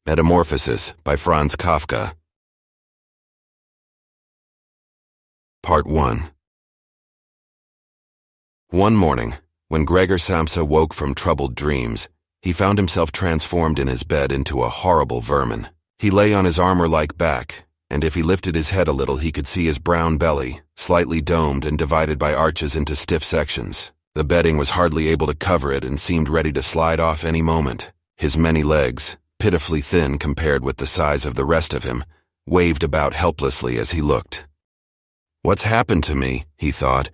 Metamorphosis by Franz Kafka. Part 1. One morning, when Gregor Samsa woke from troubled dreams, he found himself transformed in his bed into a horrible vermin. He lay on his armor-like back, and if he lifted his head a little he could see his brown belly, slightly domed and divided by arches into stiff sections. The bedding was hardly able to cover it and seemed ready to slide off any moment. His many legs, pitifully thin compared with the size of the rest of him, waved about helplessly as he looked. "What's happened to me?" he thought.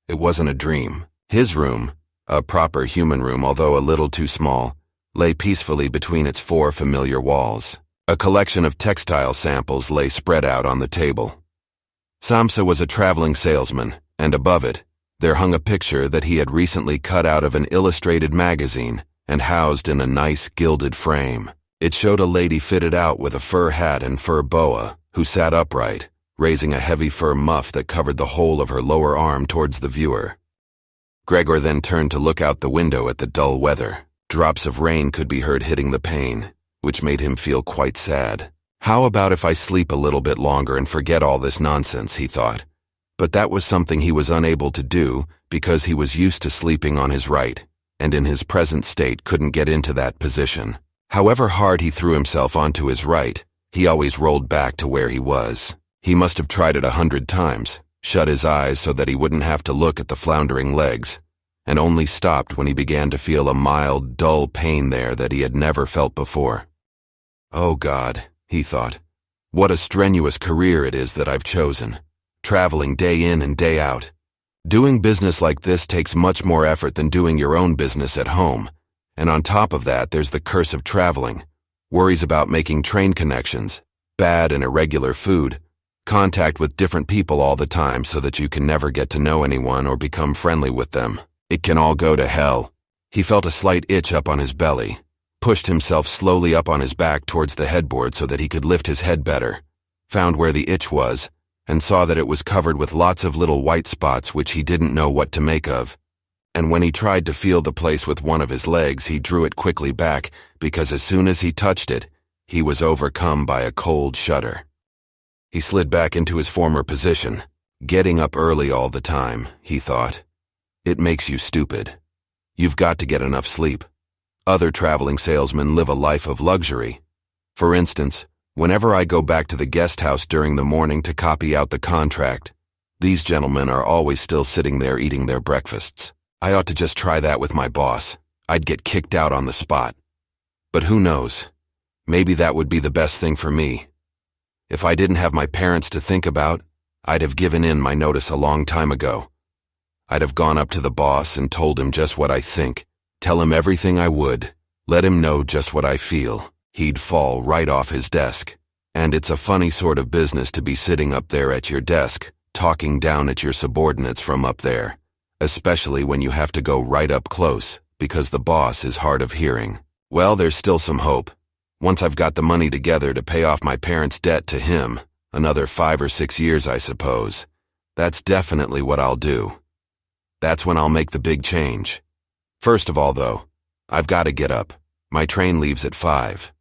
It wasn't a dream. His room, a proper human room although a little too small, lay peacefully between its four familiar walls. A collection of textile samples lay spread out on the table. Samsa was a traveling salesman, and above it, there hung a picture that he had recently cut out of an illustrated magazine and housed in a nice gilded frame. It showed a lady fitted out with a fur hat and fur boa, who sat upright, raising a heavy fur muff that covered the whole of her lower arm towards the viewer. Gregor then turned to look out the window at the dull weather. Drops of rain could be heard hitting the pane, which made him feel quite sad. How about if I sleep a little bit longer and forget all this nonsense, he thought. But that was something he was unable to do because he was used to sleeping on his right, and in his present state couldn't get into that position. However hard he threw himself onto his right, he always rolled back to where he was. He must have tried it 100 times, shut his eyes so that he wouldn't have to look at the floundering legs, and only stopped when he began to feel a mild, dull pain there that he had never felt before. "Oh God," he thought, "what a strenuous career it is that I've chosen, traveling day in and day out. Doing business like this takes much more effort than doing your own business at home. And on top of that, there's the curse of traveling, worries about making train connections, bad and irregular food, contact with different people all the time so that you can never get to know anyone or become friendly with them. It can all go to hell." He felt a slight itch up on his belly, pushed himself slowly up on his back towards the headboard so that he could lift his head better, found where the itch was, and saw that it was covered with lots of little white spots which he didn't know what to make of. And when he tried to feel the place with one of his legs, he drew it quickly back because as soon as he touched it, he was overcome by a cold shudder. He slid back into his former position. Getting up early all the time, he thought. It makes you stupid. You've got to get enough sleep. Other traveling salesmen live a life of luxury. For instance, whenever I go back to the guest house during the morning to copy out the contract, these gentlemen are always still sitting there eating their breakfasts. I ought to just try that with my boss. I'd get kicked out on the spot. But who knows? Maybe that would be the best thing for me. If I didn't have my parents to think about, I'd have given in my notice a long time ago. I'd have gone up to the boss and told him just what I think, tell him everything I would, let him know just what I feel. He'd fall right off his desk. And it's a funny sort of business to be sitting up there at your desk, talking down at your subordinates from up there, especially when you have to go right up close, because the boss is hard of hearing. Well, there's still some hope. Once I've got the money together to pay off my parents' debt to him, another 5 or 6 years I suppose, that's definitely what I'll do. That's when I'll make the big change. First of all, though, I've got to get up. My train leaves at 5.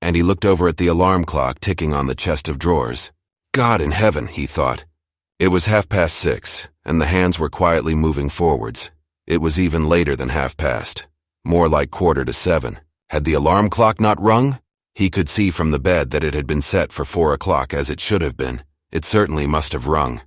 And he looked over at the alarm clock ticking on the chest of drawers. God in heaven, he thought. It was 6:30, and the hands were quietly moving forwards. It was even later than 6:30, more like 6:45. Had the alarm clock not rung? He could see from the bed that it had been set for 4 o'clock as it should have been. It certainly must have rung.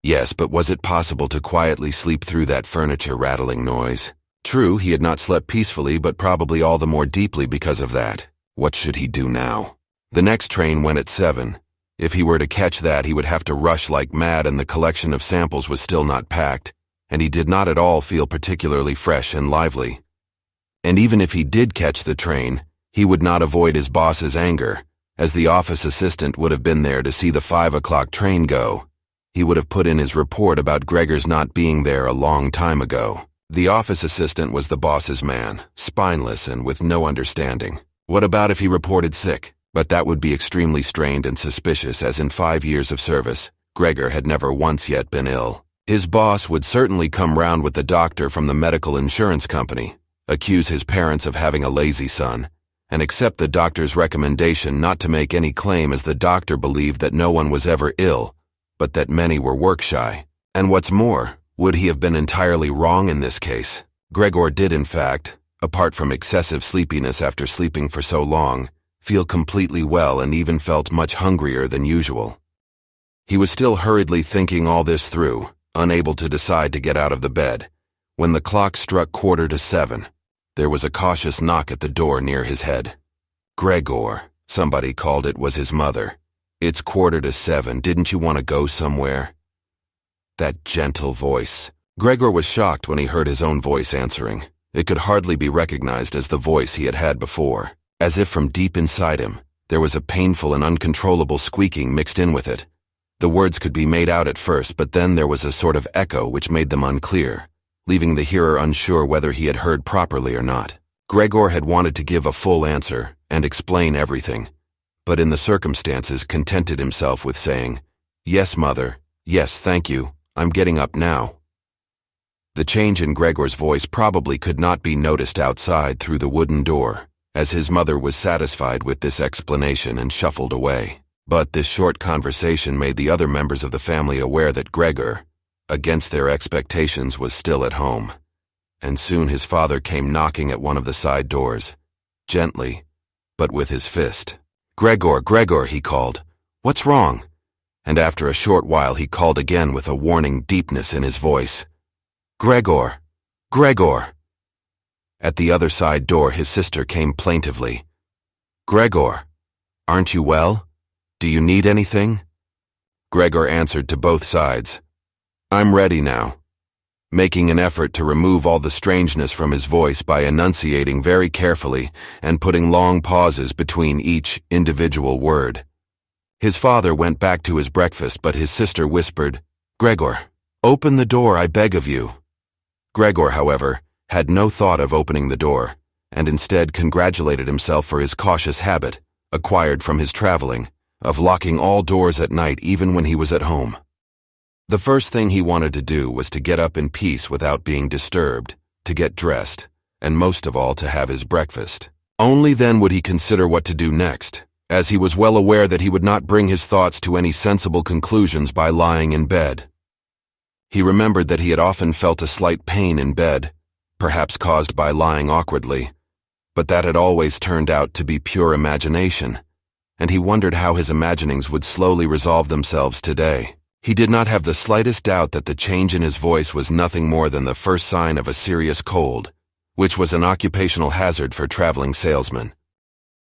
Yes, but was it possible to quietly sleep through that furniture rattling noise? True, he had not slept peacefully, but probably all the more deeply because of that. What should he do now? The next train went at 7. If he were to catch that, he would have to rush like mad, and the collection of samples was still not packed, and he did not at all feel particularly fresh and lively. And even if he did catch the train, he would not avoid his boss's anger, as the office assistant would have been there to see the 5 o'clock train go. He would have put in his report about Gregor's not being there a long time ago. The office assistant was the boss's man, spineless and with no understanding. What about if he reported sick? But that would be extremely strained and suspicious, as in 5 years of service, Gregor had never once yet been ill. His boss would certainly come round with the doctor from the medical insurance company, accuse his parents of having a lazy son, and accept the doctor's recommendation not to make any claim, as the doctor believed that no one was ever ill, but that many were work-shy. And what's more, would he have been entirely wrong in this case? Gregor did, in fact, apart from excessive sleepiness after sleeping for so long, feel completely well and even felt much hungrier than usual. He was still hurriedly thinking all this through, unable to decide to get out of the bed, when the clock struck 7:15. There was a cautious knock at the door near his head. "Gregor," somebody called. It was his mother. "It's 7:15. Didn't you want to go somewhere?" That gentle voice. Gregor was shocked when he heard his own voice answering. It could hardly be recognized as the voice he had had before. As if from deep inside him, there was a painful and uncontrollable squeaking mixed in with it. The words could be made out at first, but then there was a sort of echo which made them unclear, leaving the hearer unsure whether he had heard properly or not. Gregor had wanted to give a full answer and explain everything, but in the circumstances contented himself with saying, "Yes, mother, yes, thank you, I'm getting up now." The change in Gregor's voice probably could not be noticed outside through the wooden door, as his mother was satisfied with this explanation and shuffled away. But this short conversation made the other members of the family aware that Gregor, against their expectations, was still at home. And soon his father came knocking at one of the side doors, gently, but with his fist. "Gregor, Gregor," he called. "What's wrong?" And after a short while he called again with a warning deepness in his voice. "Gregor, Gregor." At the other side door his sister came plaintively. "Gregor, aren't you well? Do you need anything?" Gregor answered to both sides, "I'm ready now," making an effort to remove all the strangeness from his voice by enunciating very carefully and putting long pauses between each individual word. His father went back to his breakfast, but his sister whispered, "Gregor, open the door, I beg of you." Gregor, however, had no thought of opening the door, and instead congratulated himself for his cautious habit, acquired from his traveling, of locking all doors at night even when he was at home. The first thing he wanted to do was to get up in peace without being disturbed, to get dressed, and most of all to have his breakfast. Only then would he consider what to do next, as he was well aware that he would not bring his thoughts to any sensible conclusions by lying in bed. He remembered that he had often felt a slight pain in bed, perhaps caused by lying awkwardly, but that had always turned out to be pure imagination, and he wondered how his imaginings would slowly resolve themselves today. He did not have the slightest doubt that the change in his voice was nothing more than the first sign of a serious cold, which was an occupational hazard for traveling salesmen.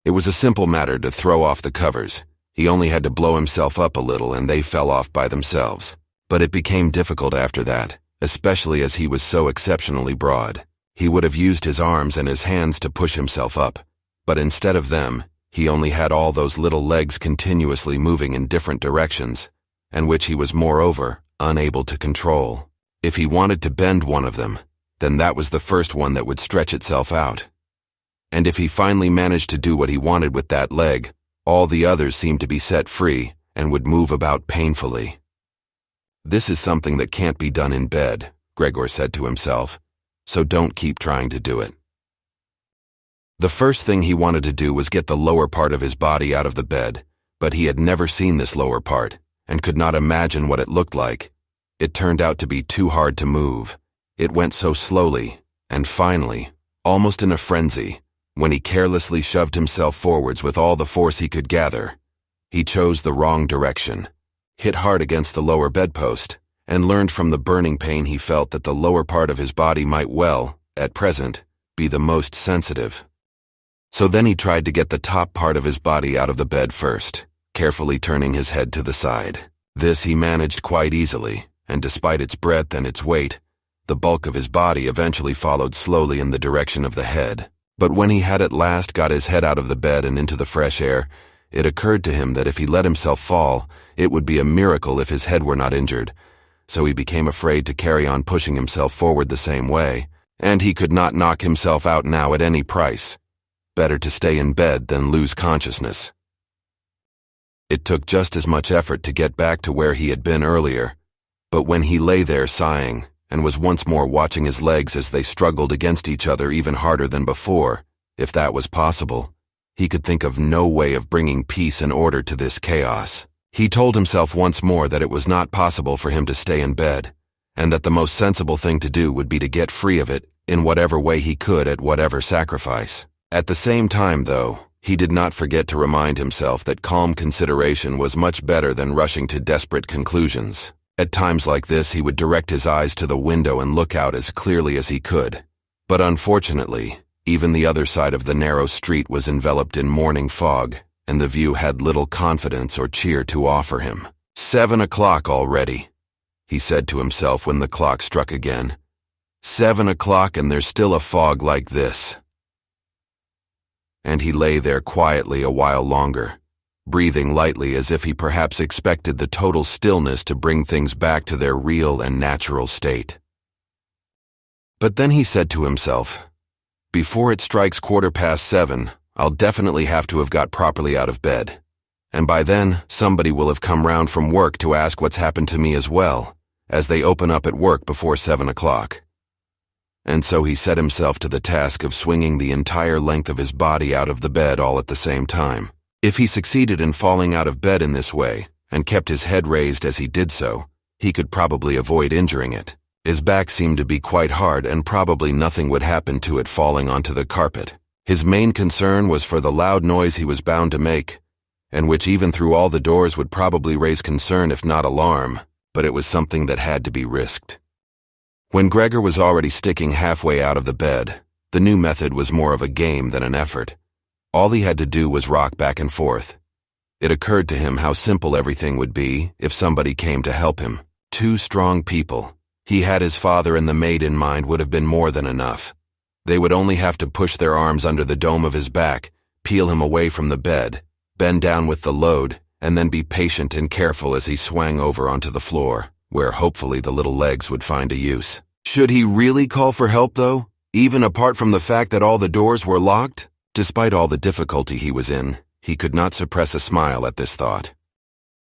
It was a simple matter to throw off the covers. He only had to blow himself up a little and they fell off by themselves. But it became difficult after that, especially as he was so exceptionally broad. He would have used his arms and his hands to push himself up, but instead of them, he only had all those little legs continuously moving in different directions, and which he was moreover unable to control. If he wanted to bend one of them, then that was the first one that would stretch itself out. And if he finally managed to do what he wanted with that leg, all the others seemed to be set free and would move about painfully. "This is something that can't be done in bed," Gregor said to himself, "so don't keep trying to do it." The first thing he wanted to do was get the lower part of his body out of the bed, but he had never seen this lower part, and could not imagine what it looked like. It turned out to be too hard to move. It went so slowly, and finally, almost in a frenzy, when he carelessly shoved himself forwards with all the force he could gather, he chose the wrong direction, hit hard against the lower bedpost, and learned from the burning pain he felt that the lower part of his body might well, at present, be the most sensitive. So then he tried to get the top part of his body out of the bed first, carefully turning his head to the side. This he managed quite easily, and despite its breadth and its weight, the bulk of his body eventually followed slowly in the direction of the head. But when he had at last got his head out of the bed and into the fresh air, it occurred to him that if he let himself fall, it would be a miracle if his head were not injured, so he became afraid to carry on pushing himself forward the same way, and he could not knock himself out now at any price. Better to stay in bed than lose consciousness. It took just as much effort to get back to where he had been earlier, but when he lay there sighing, and was once more watching his legs as they struggled against each other even harder than before, if that was possible, He could think of no way of bringing peace and order to this chaos. He told himself once more that it was not possible for him to stay in bed, and that the most sensible thing to do would be to get free of it in whatever way he could at whatever sacrifice. At the same time, though, he did not forget to remind himself that calm consideration was much better than rushing to desperate conclusions. At times like this, he would direct his eyes to the window and look out as clearly as he could. But unfortunately, even the other side of the narrow street was enveloped in morning fog, and the view had little confidence or cheer to offer him. 7 o'clock already, he said to himself when the clock struck again. 7 o'clock and there's still a fog like this. And he lay there quietly a while longer, breathing lightly as if he perhaps expected the total stillness to bring things back to their real and natural state. But then he said to himself, "Before it strikes 7:15, I'll definitely have to have got properly out of bed. And by then, somebody will have come round from work to ask what's happened to me as well, as they open up at work before 7 o'clock. And so he set himself to the task of swinging the entire length of his body out of the bed all at the same time. If he succeeded in falling out of bed in this way, and kept his head raised as he did so, he could probably avoid injuring it. His back seemed to be quite hard, and probably nothing would happen to it falling onto the carpet. His main concern was for the loud noise he was bound to make, and which even through all the doors would probably raise concern if not alarm, but it was something that had to be risked. When Gregor was already sticking halfway out of the bed, the new method was more of a game than an effort. All he had to do was rock back and forth. It occurred to him how simple everything would be if somebody came to help him. 2 strong people. He had his father and the maid in mind would have been more than enough. They would only have to push their arms under the dome of his back, peel him away from the bed, bend down with the load, and then be patient and careful as he swung over onto the floor, where hopefully the little legs would find a use. Should he really call for help, though, even apart from the fact that all the doors were locked? Despite all the difficulty he was in, he could not suppress a smile at this thought.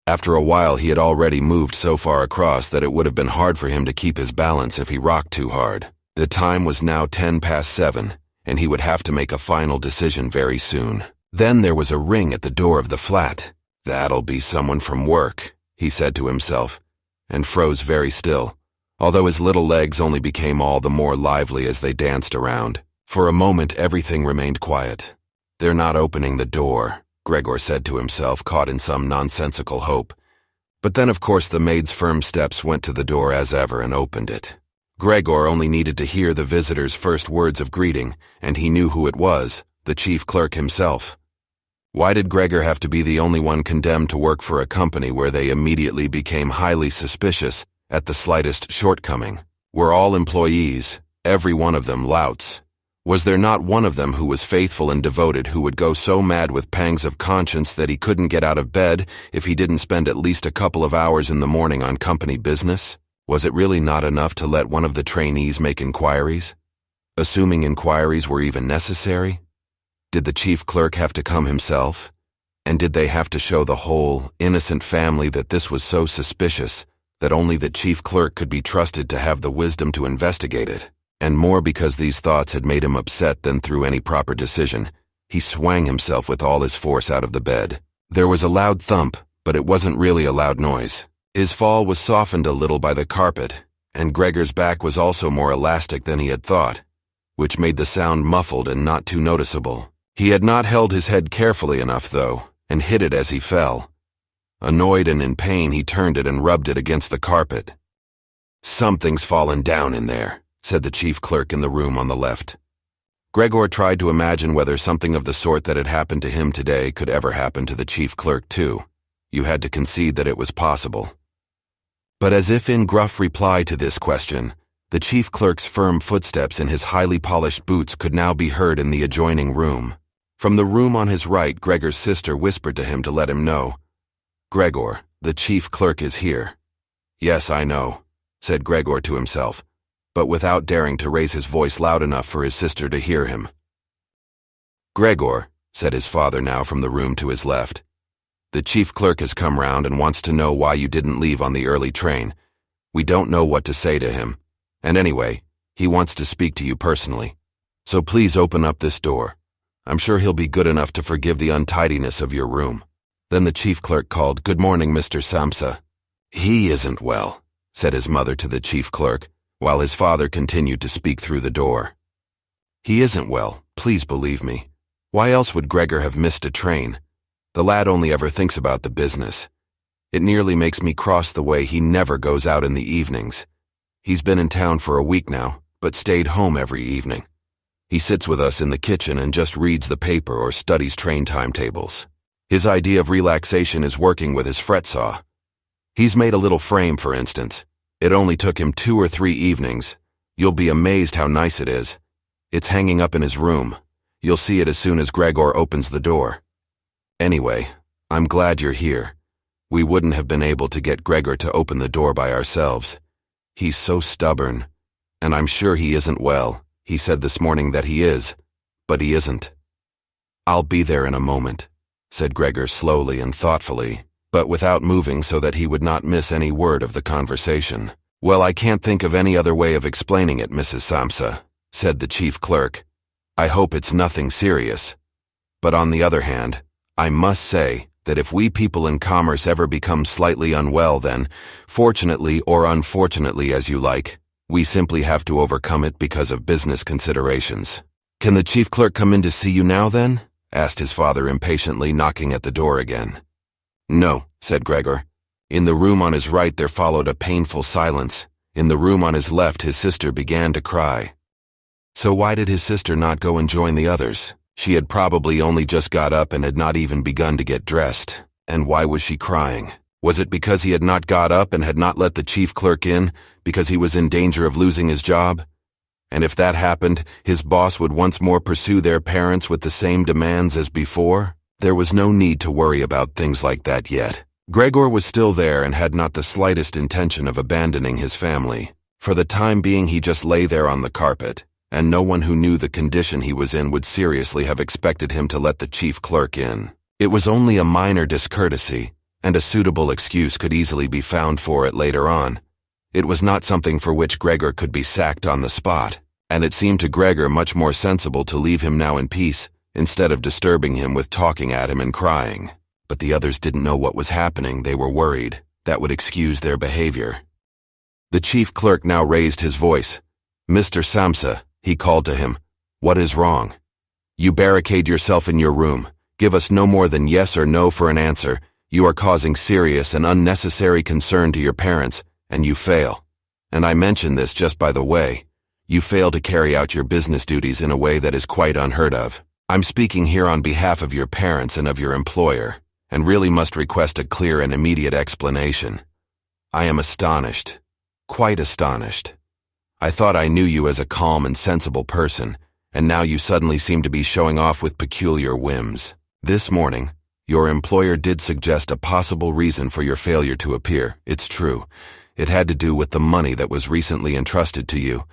After a while, he had already moved so far across that it would have been hard for him to keep his balance if he rocked too hard. The time was now 7:10, and he would have to make a final decision very soon. Then there was a ring at the door of the flat. "That'll be someone from work," he said to himself, and froze very still, although his little legs only became all the more lively as they danced around. For a moment everything remained quiet. "They're not opening the door," Gregor said to himself, caught in some nonsensical hope. But then of course the maid's firm steps went to the door as ever and opened it. Gregor only needed to hear the visitor's first words of greeting, and he knew who it was, the chief clerk himself. Why did Gregor have to be the only one condemned to work for a company where they immediately became highly suspicious at the slightest shortcoming? Were all employees, every one of them, louts? Was there not one of them who was faithful and devoted who would go so mad with pangs of conscience that he couldn't get out of bed if he didn't spend at least a couple of hours in the morning on company business? Was it really not enough to let one of the trainees make inquiries? Assuming inquiries were even necessary? Did the chief clerk have to come himself? And did they have to show the whole, innocent family that this was so suspicious that only the chief clerk could be trusted to have the wisdom to investigate it? And more because these thoughts had made him upset than through any proper decision, he swung himself with all his force out of the bed. There was a loud thump, but it wasn't really a loud noise. His fall was softened a little by the carpet, and Gregor's back was also more elastic than he had thought, which made the sound muffled and not too noticeable. He had not held his head carefully enough, though, and hit it as he fell. Annoyed and in pain, he turned it and rubbed it against the carpet. "Something's fallen down in there," said the chief clerk in the room on the left. Gregor tried to imagine whether something of the sort that had happened to him today could ever happen to the chief clerk too. You had to concede that it was possible. But as if in gruff reply to this question, the chief clerk's firm footsteps in his highly polished boots could now be heard in the adjoining room. From the room on his right, Gregor's sister whispered to him to let him know. "Gregor, the chief clerk is here." "Yes, I know," said Gregor to himself, but without daring to raise his voice loud enough for his sister to hear him. "Gregor," said his father now from the room to his left, "the chief clerk has come round and wants to know why you didn't leave on the early train. We don't know what to say to him, and anyway, he wants to speak to you personally. So please open up this door. I'm sure he'll be good enough to forgive the untidiness of your room." Then the chief clerk called, "Good morning, Mr. Samsa." "He isn't well," said his mother to the chief clerk, while his father continued to speak through the door. "He isn't well, please believe me. Why else would Gregor have missed a train? The lad only ever thinks about the business. It nearly makes me cross the way he never goes out in the evenings. He's been in town for a week now, but stayed home every evening. He sits with us in the kitchen and just reads the paper or studies train timetables. His idea of relaxation is working with his fret saw. He's made a little frame, for instance. It only took him 2 or 3 evenings. You'll be amazed how nice it is. It's hanging up in his room. You'll see it as soon as Gregor opens the door. Anyway, I'm glad you're here. We wouldn't have been able to get Gregor to open the door by ourselves. He's so stubborn, and I'm sure he isn't well. He said this morning that he is, but he isn't." "I'll be there in a moment," said Gregor slowly and thoughtfully, but without moving so that he would not miss any word of the conversation. "Well, I can't think of any other way of explaining it, Mrs. Samsa," said the chief clerk. "I hope it's nothing serious. But on the other hand, I must say that if we people in commerce ever become slightly unwell, then, fortunately or unfortunately as you like, we simply have to overcome it because of business considerations." "Can the chief clerk come in to see you now, then?" asked his father impatiently, knocking at the door again. "No," said Gregor. In the room on his right there followed a painful silence. In the room on his left his sister began to cry. So why did his sister not go and join the others? She had probably only just got up and had not even begun to get dressed. And why was she crying? Was it because he had not got up and had not let the chief clerk in, because he was in danger of losing his job? And if that happened, his boss would once more pursue their parents with the same demands as before? There was no need to worry about things like that yet. Gregor was still there and had not the slightest intention of abandoning his family. For the time being he just lay there on the carpet, and no one who knew the condition he was in would seriously have expected him to let the chief clerk in. It was only a minor discourtesy, and a suitable excuse could easily be found for it later on. It was not something for which Gregor could be sacked on the spot, and it seemed to Gregor much more sensible to leave him now in peace, instead of disturbing him with talking at him and crying. But the others didn't know what was happening. They were worried. That would excuse their behavior. The chief clerk now raised his voice. "Mr. Samsa," he called to him. "What is wrong? You barricade yourself in your room. Give us no more than yes or no for an answer. You are causing serious and unnecessary concern to your parents, and you fail. And I mention this just by the way. You fail to carry out your business duties in a way that is quite unheard of. I'm speaking here on behalf of your parents and of your employer, and really must request a clear and immediate explanation. I am astonished, quite astonished. I thought I knew you as a calm and sensible person, and now you suddenly seem to be showing off with peculiar whims. This morning, your employer did suggest a possible reason for your failure to appear. It's true. It had to do with the money that was recently entrusted to you,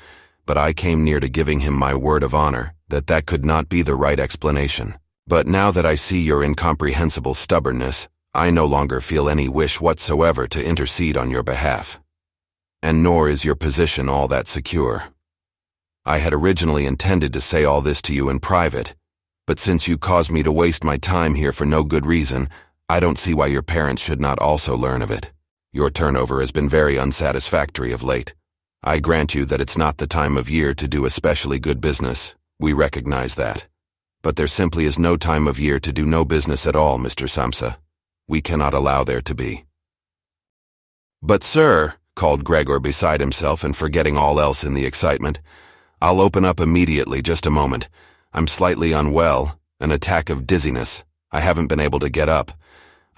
but I came near to giving him my word of honor that that could not be the right explanation. But now that I see your incomprehensible stubbornness, I no longer feel any wish whatsoever to intercede on your behalf. And nor is your position all that secure. I had originally intended to say all this to you in private, but since you caused me to waste my time here for no good reason, I don't see why your parents should not also learn of it. Your turnover has been very unsatisfactory of late. I grant you that it's not the time of year to do especially good business. We recognize that. But there simply is no time of year to do no business at all, Mr. Samsa. We cannot allow there to be." "But sir," called Gregor beside himself and forgetting all else in the excitement, "I'll open up immediately, just a moment. I'm slightly unwell, an attack of dizziness. I haven't been able to get up.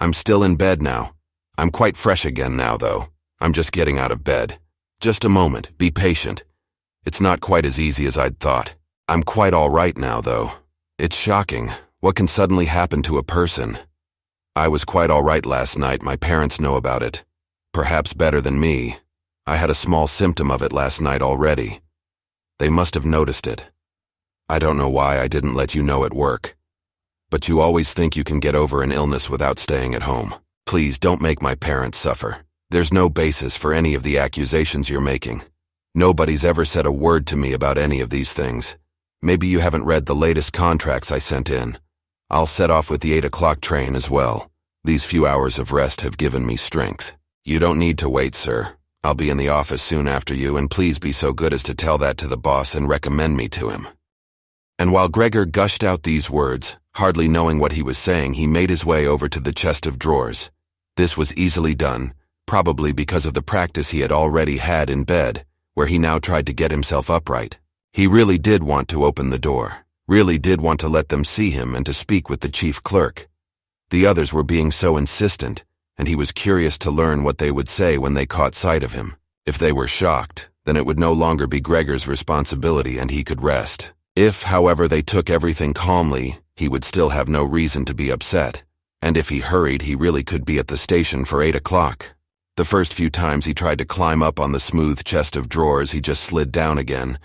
I'm still in bed now. I'm quite fresh again now, though. I'm just getting out of bed. Just a moment, be patient. It's not quite as easy as I'd thought. I'm quite all right now, though. It's shocking. What can suddenly happen to a person? I was quite all right last night. My parents know about it. Perhaps better than me. I had a small symptom of it last night already. They must have noticed it. I don't know why I didn't let you know at work. But you always think you can get over an illness without staying at home. Please don't make my parents suffer. There's no basis for any of the accusations you're making. Nobody's ever said a word to me about any of these things. Maybe you haven't read the latest contracts I sent in. I'll set off with the 8 o'clock train as well. These few hours of rest have given me strength. You don't need to wait, sir. I'll be in the office soon after you, and please be so good as to tell that to the boss and recommend me to him." And while Gregor gushed out these words, hardly knowing what he was saying, he made his way over to the chest of drawers. This was easily done, probably because of the practice he had already had in bed, where he now tried to get himself upright. He really did want to open the door, really did want to let them see him and to speak with the chief clerk. The others were being so insistent, and he was curious to learn what they would say when they caught sight of him. If they were shocked, then it would no longer be Gregor's responsibility and he could rest. If, however, they took everything calmly, he would still have no reason to be upset. And if he hurried, he really could be at the station for 8 o'clock. The first few times he tried to climb up on the smooth chest of drawers, he just slid down again,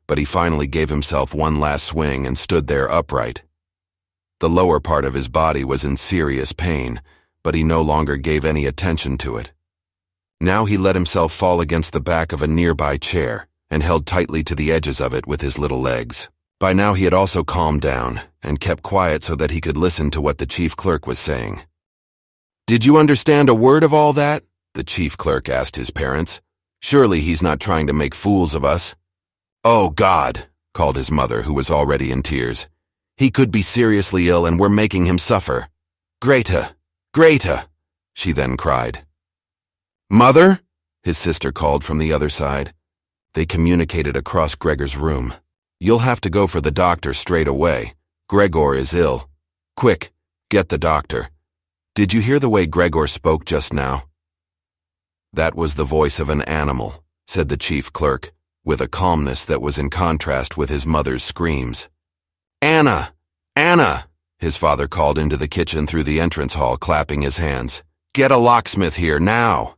but he finally gave himself one last swing and stood there upright. The lower part of his body was in serious pain, but he no longer gave any attention to it. Now he let himself fall against the back of a nearby chair and held tightly to the edges of it with his little legs. By now he had also calmed down and kept quiet so that he could listen to what the chief clerk was saying. "Did you understand a word of all that?" the chief clerk asked his parents. "Surely he's not trying to make fools of us." "Oh, God," called his mother, who was already in tears. "He could be seriously ill and we're making him suffer. Greta, Greta," she then cried. "Mother?" his sister called from the other side. They communicated across Gregor's room. "You'll have to go for the doctor straight away. Gregor is ill. Quick, get the doctor. Did you hear the way Gregor spoke just now?" "That was the voice of an animal," said the chief clerk, with a calmness that was in contrast with his mother's screams. "Anna! Anna!" his father called into the kitchen through the entrance hall, clapping his hands. "Get a locksmith here, now!"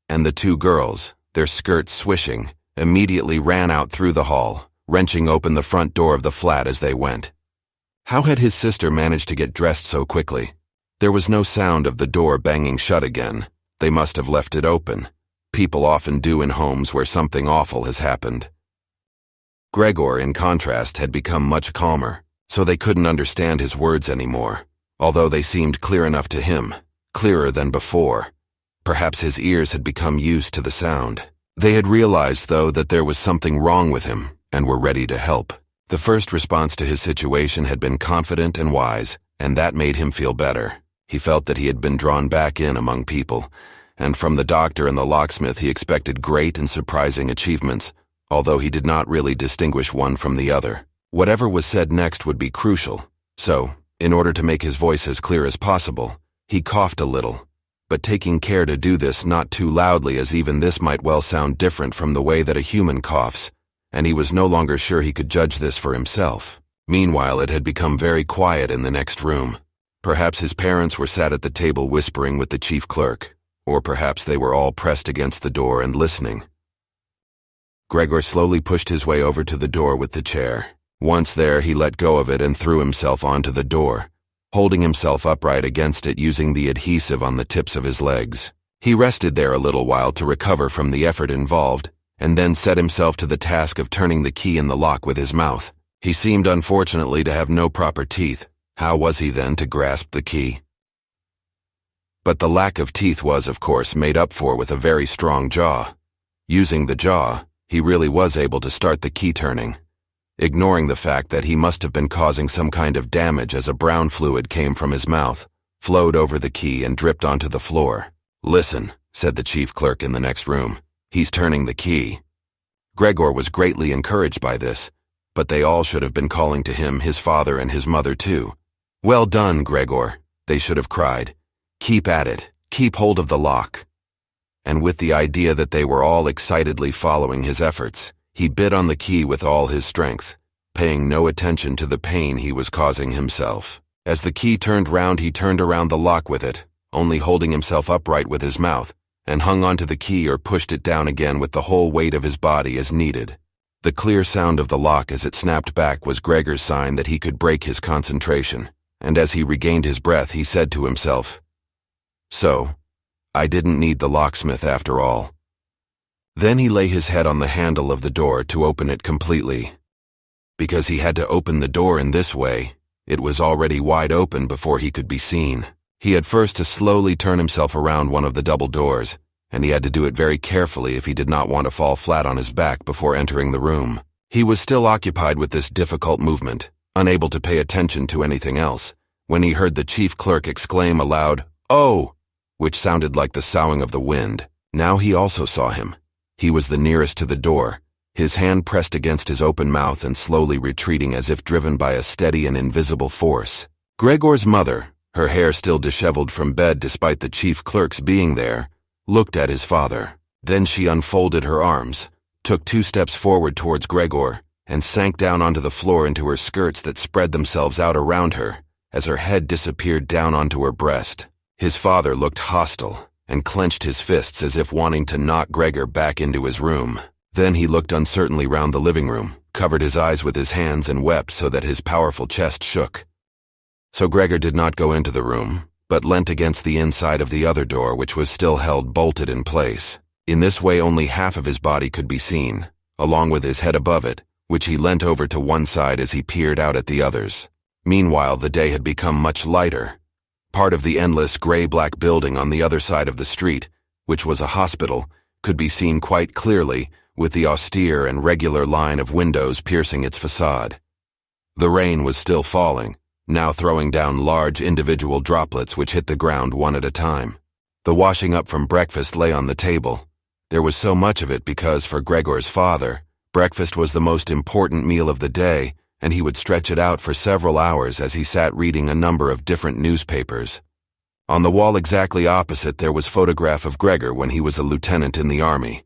And the two girls, their skirts swishing, immediately ran out through the hall, wrenching open the front door of the flat as they went. How had his sister managed to get dressed so quickly? There was no sound of the door banging shut again. They must have left it open. People often do in homes where something awful has happened. Gregor, in contrast, had become much calmer, so they couldn't understand his words anymore, although they seemed clear enough to him, clearer than before. Perhaps his ears had become used to the sound. They had realized, though, that there was something wrong with him, and were ready to help. The first response to his situation had been confident and wise, and that made him feel better. He felt that he had been drawn back in among people, and from the doctor and the locksmith he expected great and surprising achievements, although he did not really distinguish one from the other. Whatever was said next would be crucial, so, in order to make his voice as clear as possible, he coughed a little, but taking care to do this not too loudly, as even this might well sound different from the way that a human coughs, and he was no longer sure he could judge this for himself. Meanwhile, it had become very quiet in the next room. Perhaps his parents were sat at the table whispering with the chief clerk, or perhaps they were all pressed against the door and listening. Gregor slowly pushed his way over to the door with the chair. Once there, he let go of it and threw himself onto the door, holding himself upright against it using the adhesive on the tips of his legs. He rested there a little while to recover from the effort involved, and then set himself to the task of turning the key in the lock with his mouth. He seemed unfortunately to have no proper teeth. How was he then to grasp the key? But the lack of teeth was, of course, made up for with a very strong jaw. Using the jaw, he really was able to start the key turning, ignoring the fact that he must have been causing some kind of damage as a brown fluid came from his mouth, flowed over the key and dripped onto the floor. "Listen," said the chief clerk in the next room. "He's turning the key." Gregor was greatly encouraged by this, but they all should have been calling to him, his father and his mother too. "Well done, Gregor," they should have cried. "Keep at it. Keep hold of the lock." And with the idea that they were all excitedly following his efforts, he bit on the key with all his strength, paying no attention to the pain he was causing himself. As the key turned round, he turned around the lock with it, only holding himself upright with his mouth, and hung onto the key or pushed it down again with the whole weight of his body as needed. The clear sound of the lock as it snapped back was Gregor's sign that he could break his concentration, and as he regained his breath, he said to himself, "So, I didn't need the locksmith after all." Then he lay his head on the handle of the door to open it completely. Because he had to open the door in this way, it was already wide open before he could be seen. He had first to slowly turn himself around one of the double doors, and he had to do it very carefully if he did not want to fall flat on his back before entering the room. He was still occupied with this difficult movement, unable to pay attention to anything else, when he heard the chief clerk exclaim aloud, "Oh!" which sounded like the soughing of the wind. Now he also saw him. He was the nearest to the door, his hand pressed against his open mouth and slowly retreating as if driven by a steady and invisible force. Gregor's mother, her hair still disheveled from bed despite the chief clerk's being there, looked at his father. Then she unfolded her arms, took 2 steps forward towards Gregor, and sank down onto the floor into her skirts that spread themselves out around her as her head disappeared down onto her breast. His father looked hostile and clenched his fists as if wanting to knock Gregor back into his room. Then he looked uncertainly round the living room, covered his eyes with his hands and wept so that his powerful chest shook. So Gregor did not go into the room, but leant against the inside of the other door which was still held bolted in place. In this way only half of his body could be seen, along with his head above it, which he leant over to one side as he peered out at the others. Meanwhile, the day had become much lighter. Part of the endless gray-black building on the other side of the street, which was a hospital, could be seen quite clearly, with the austere and regular line of windows piercing its facade. The rain was still falling, now throwing down large individual droplets which hit the ground one at a time. The washing up from breakfast lay on the table. There was so much of it because, for Gregor's father, breakfast was the most important meal of the day, and he would stretch it out for several hours as he sat reading a number of different newspapers. On the wall exactly opposite there was a photograph of Gregor when he was a lieutenant in the army,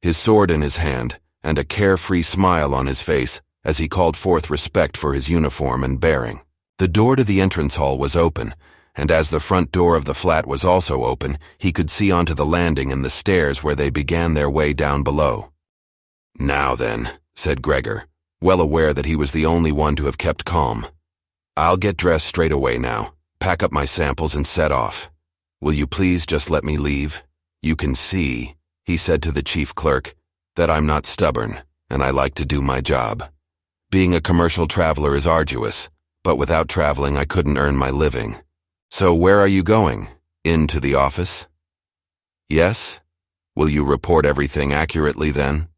his sword in his hand, and a carefree smile on his face as he called forth respect for his uniform and bearing. The door to the entrance hall was open, and as the front door of the flat was also open, he could see onto the landing and the stairs where they began their way down below. "Now then," said Gregor, well aware that he was the only one to have kept calm. "I'll get dressed straight away now, pack up my samples and set off. Will you please just let me leave? You can see," he said to the chief clerk, "that I'm not stubborn, and I like to do my job. Being a commercial traveler is arduous, but without traveling I couldn't earn my living. So where are you going? Into the office?" "Yes? Will you report everything accurately then?"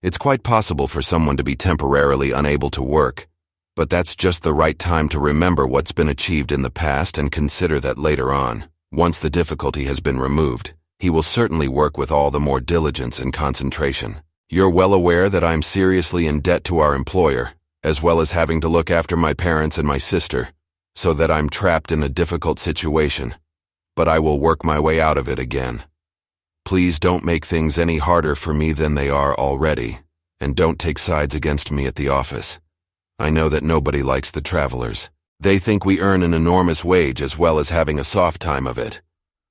It's quite possible for someone to be temporarily unable to work, but that's just the right time to remember what's been achieved in the past and consider that later on, once the difficulty has been removed, he will certainly work with all the more diligence and concentration. You're well aware that I'm seriously in debt to our employer, as well as having to look after my parents and my sister, so that I'm trapped in a difficult situation, but I will work my way out of it again. Please don't make things any harder for me than they are already, and don't take sides against me at the office. I know that nobody likes the travelers. They think we earn an enormous wage as well as having a soft time of it.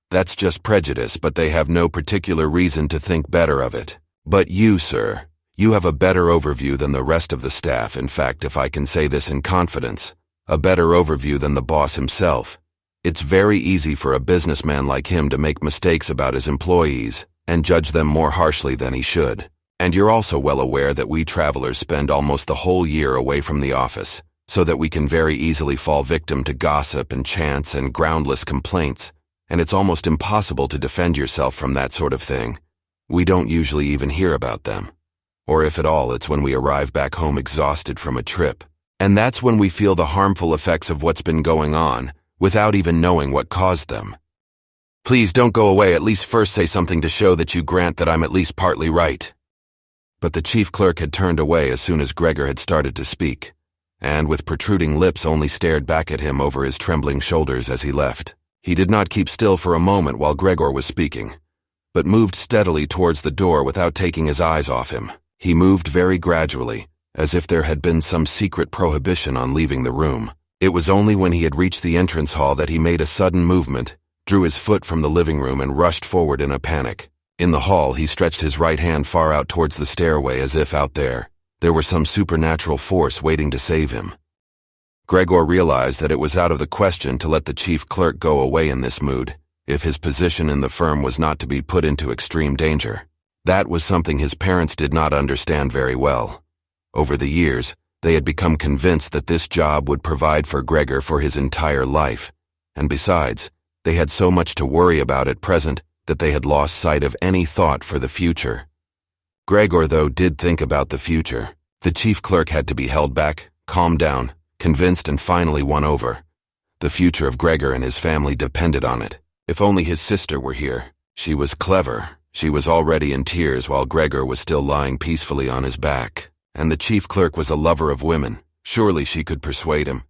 That's just prejudice, but they have no particular reason to think better of it. But you, sir, you have a better overview than the rest of the staff. In fact, if I can say this in confidence, a better overview than the boss himself. It's very easy for a businessman like him to make mistakes about his employees and judge them more harshly than he should. And you're also well aware that we travelers spend almost the whole year away from the office, so that we can very easily fall victim to gossip and chance and groundless complaints, and it's almost impossible to defend yourself from that sort of thing. We don't usually even hear about them. Or if at all, it's when we arrive back home exhausted from a trip. And that's when we feel the harmful effects of what's been going on, without even knowing what caused them. Please don't go away, at least first say something to show that you grant that I'm at least partly right." But the chief clerk had turned away as soon as Gregor had started to speak, and with protruding lips only stared back at him over his trembling shoulders as he left. He did not keep still for a moment while Gregor was speaking, but moved steadily towards the door without taking his eyes off him. He moved very gradually, as if there had been some secret prohibition on leaving the room. It was only when he had reached the entrance hall that he made a sudden movement, drew his foot from the living room and rushed forward in a panic. In the hall, he stretched his right hand far out towards the stairway as if out there were some supernatural force waiting to save him. Gregor realized that it was out of the question to let the chief clerk go away in this mood, if his position in the firm was not to be put into extreme danger. That was something his parents did not understand very well. Over the years, They had become convinced that this job would provide for Gregor for his entire life, and besides, they had so much to worry about at present that they had lost sight of any thought for the future. Gregor, though, did think about the future. The chief clerk had to be held back, calmed down, convinced, and finally won over. The future of Gregor and his family depended on it. If only his sister were here. She was clever. She was already in tears while Gregor was still lying peacefully on his back. And the chief clerk was a lover of women. Surely she could persuade him.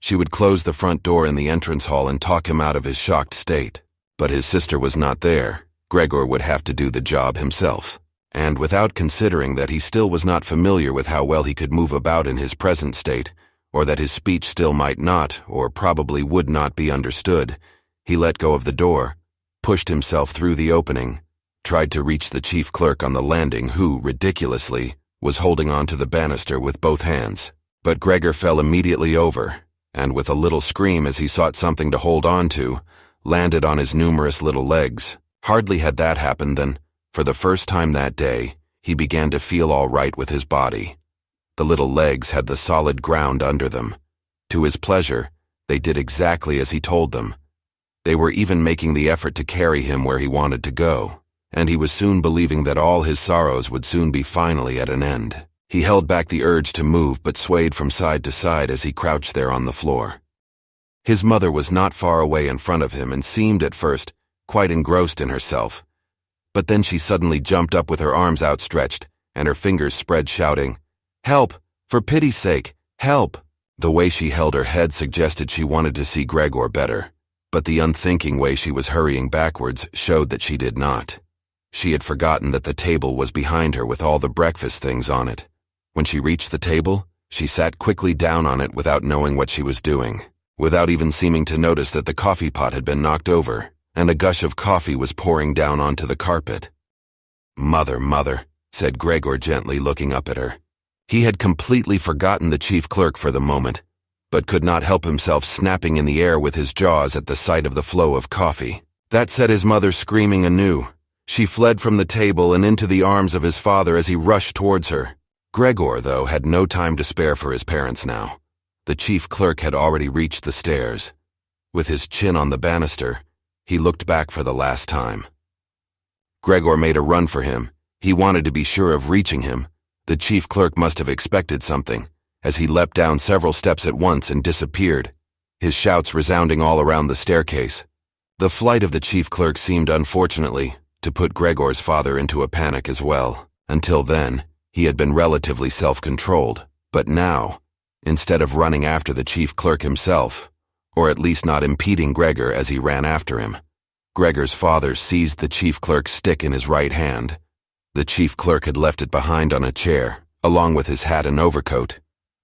She would close the front door in the entrance hall and talk him out of his shocked state. But his sister was not there. Gregor would have to do the job himself. And without considering that he still was not familiar with how well he could move about in his present state, or that his speech still might not, or probably would not be understood, he let go of the door, pushed himself through the opening, tried to reach the chief clerk on the landing who, ridiculously, was holding on to the banister with both hands. But Gregor fell immediately over, and with a little scream as he sought something to hold on to, landed on his numerous little legs. Hardly had that happened than, for the first time that day, he began to feel all right with his body. The little legs had the solid ground under them. To his pleasure, they did exactly as he told them. They were even making the effort to carry him where he wanted to go, and he was soon believing that all his sorrows would soon be finally at an end. He held back the urge to move but swayed from side to side as he crouched there on the floor. His mother was not far away in front of him and seemed at first quite engrossed in herself. But then she suddenly jumped up with her arms outstretched and her fingers spread, shouting, "Help! For pity's sake, help!" The way she held her head suggested she wanted to see Gregor better, but the unthinking way she was hurrying backwards showed that she did not. She had forgotten that the table was behind her with all the breakfast things on it. When she reached the table, she sat quickly down on it without knowing what she was doing, without even seeming to notice that the coffee pot had been knocked over, and a gush of coffee was pouring down onto the carpet. Mother," said Gregor gently, looking up at her. He had completely forgotten the chief clerk for the moment, but could not help himself snapping in the air with his jaws at the sight of the flow of coffee. That set his mother screaming anew. She fled from the table and into the arms of his father as he rushed towards her. Gregor, though, had no time to spare for his parents now. The chief clerk had already reached the stairs. With his chin on the banister, he looked back for the last time. Gregor made a run for him. He wanted to be sure of reaching him. The chief clerk must have expected something, as he leapt down several steps at once and disappeared, his shouts resounding all around the staircase. The flight of the chief clerk seemed, unfortunately, to put Gregor's father into a panic as well. Until then, he had been relatively self-controlled, but now, instead of running after the chief clerk himself, or at least not impeding Gregor as he ran after him, Gregor's father seized the chief clerk's stick in his right hand. The chief clerk had left it behind on a chair, along with his hat and overcoat,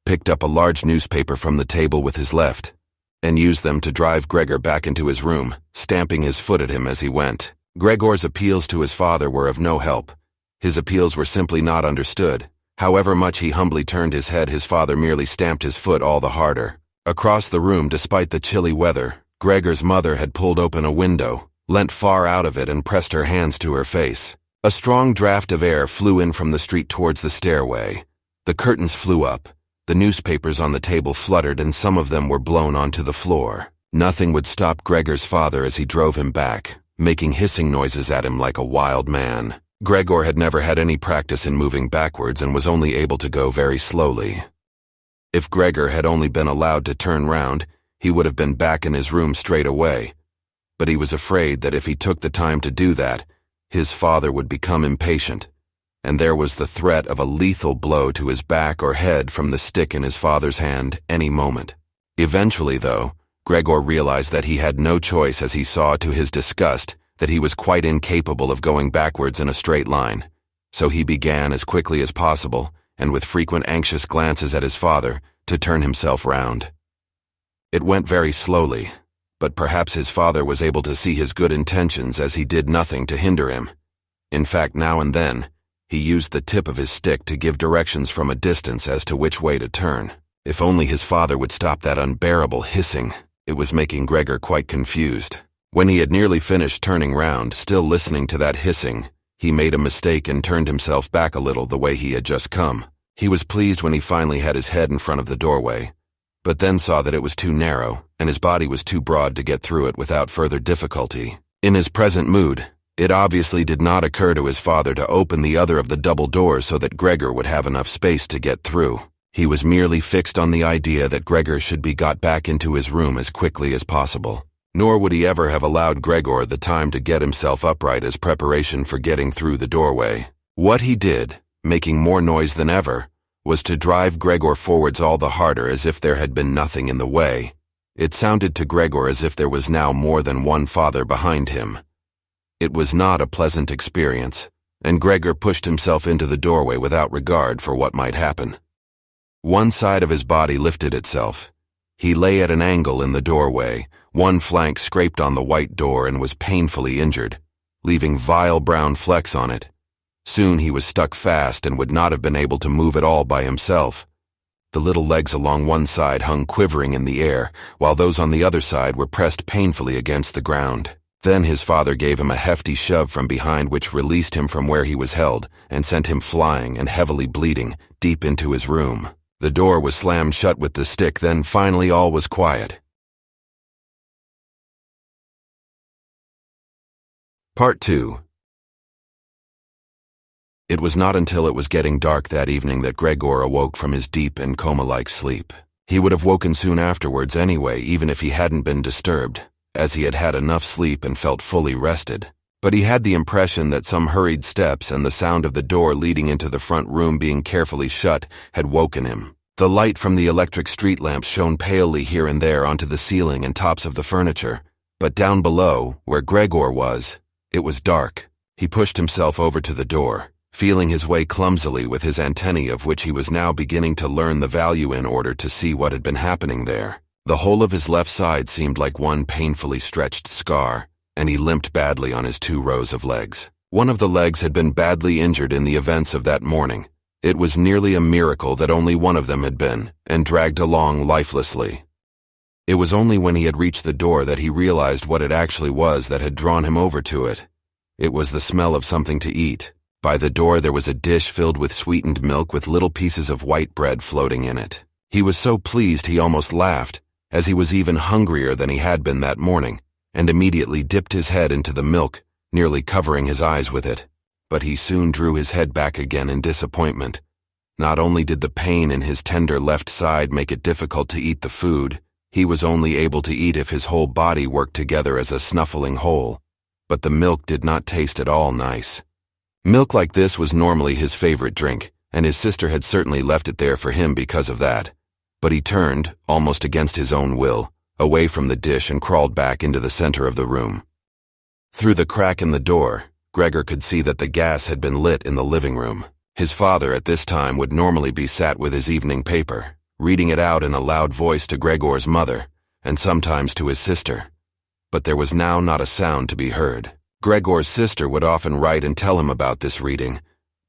picked up a large newspaper from the table with his left, and used them to drive Gregor back into his room, stamping his foot at him as he went. Gregor's appeals to his father were of no help. His appeals were simply not understood. However much he humbly turned his head, his father merely stamped his foot all the harder. Across the room, despite the chilly weather, Gregor's mother had pulled open a window, leant far out of it and pressed her hands to her face. A strong draft of air flew in from the street towards the stairway. The curtains flew up. The newspapers on the table fluttered and some of them were blown onto the floor. Nothing would stop Gregor's father as he drove him back, making hissing noises at him like a wild man. Gregor had never had any practice in moving backwards and was only able to go very slowly. If Gregor had only been allowed to turn round, he would have been back in his room straight away. But he was afraid that if he took the time to do that, his father would become impatient, and there was the threat of a lethal blow to his back or head from the stick in his father's hand any moment. Eventually, though, Gregor realized that he had no choice as he saw to his disgust that he was quite incapable of going backwards in a straight line. So he began as quickly as possible, and with frequent anxious glances at his father, to turn himself round. It went very slowly, but perhaps his father was able to see his good intentions as he did nothing to hinder him. In fact, now and then, he used the tip of his stick to give directions from a distance as to which way to turn. If only his father would stop that unbearable hissing. It was making Gregor quite confused. When he had nearly finished turning round, still listening to that hissing, he made a mistake and turned himself back a little the way he had just come. He was pleased when he finally had his head in front of the doorway, but then saw that it was too narrow and his body was too broad to get through it without further difficulty. In his present mood, it obviously did not occur to his father to open the other of the double doors so that Gregor would have enough space to get through. He was merely fixed on the idea that Gregor should be got back into his room as quickly as possible. Nor would he ever have allowed Gregor the time to get himself upright as preparation for getting through the doorway. What he did, making more noise than ever, was to drive Gregor forwards all the harder as if there had been nothing in the way. It sounded to Gregor as if there was now more than one father behind him. It was not a pleasant experience, and Gregor pushed himself into the doorway without regard for what might happen. One side of his body lifted itself. He lay at an angle in the doorway, one flank scraped on the white door and was painfully injured, leaving vile brown flecks on it. Soon he was stuck fast and would not have been able to move at all by himself. The little legs along one side hung quivering in the air, while those on the other side were pressed painfully against the ground. Then his father gave him a hefty shove from behind which released him from where he was held and sent him flying and heavily bleeding deep into his room. The door was slammed shut with the stick, then finally all was quiet. Part 2. It was not until it was getting dark that evening that Gregor awoke from his deep and coma-like sleep. He would have woken soon afterwards anyway, even if he hadn't been disturbed, as he had had enough sleep and felt fully rested. But he had the impression that some hurried steps and the sound of the door leading into the front room being carefully shut had woken him. The light from the electric street lamps shone palely here and there onto the ceiling and tops of the furniture, but down below, where Gregor was, it was dark. He pushed himself over to the door, feeling his way clumsily with his antennae, of which he was now beginning to learn the value in order to see what had been happening there. The whole of his left side seemed like one painfully stretched scar, and he limped badly on his 2 rows of legs. One of the legs had been badly injured in the events of that morning. It was nearly a miracle that only one of them had been, and dragged along lifelessly. It was only when he had reached the door that he realized what it actually was that had drawn him over to it. It was the smell of something to eat. By the door there was a dish filled with sweetened milk with little pieces of white bread floating in it. He was so pleased he almost laughed, as he was even hungrier than he had been that morning, and immediately dipped his head into the milk, nearly covering his eyes with it. But he soon drew his head back again in disappointment. Not only did the pain in his tender left side make it difficult to eat the food, he was only able to eat if his whole body worked together as a snuffling whole. But the milk did not taste at all nice. Milk like this was normally his favorite drink, and his sister had certainly left it there for him because of that. But he turned, almost against his own will, away from the dish and crawled back into the center of the room. Through the crack in the door, Gregor could see that the gas had been lit in the living room. His father at this time would normally be sat with his evening paper, reading it out in a loud voice to Gregor's mother, and sometimes to his sister. But there was now not a sound to be heard. Gregor's sister would often write and tell him about this reading,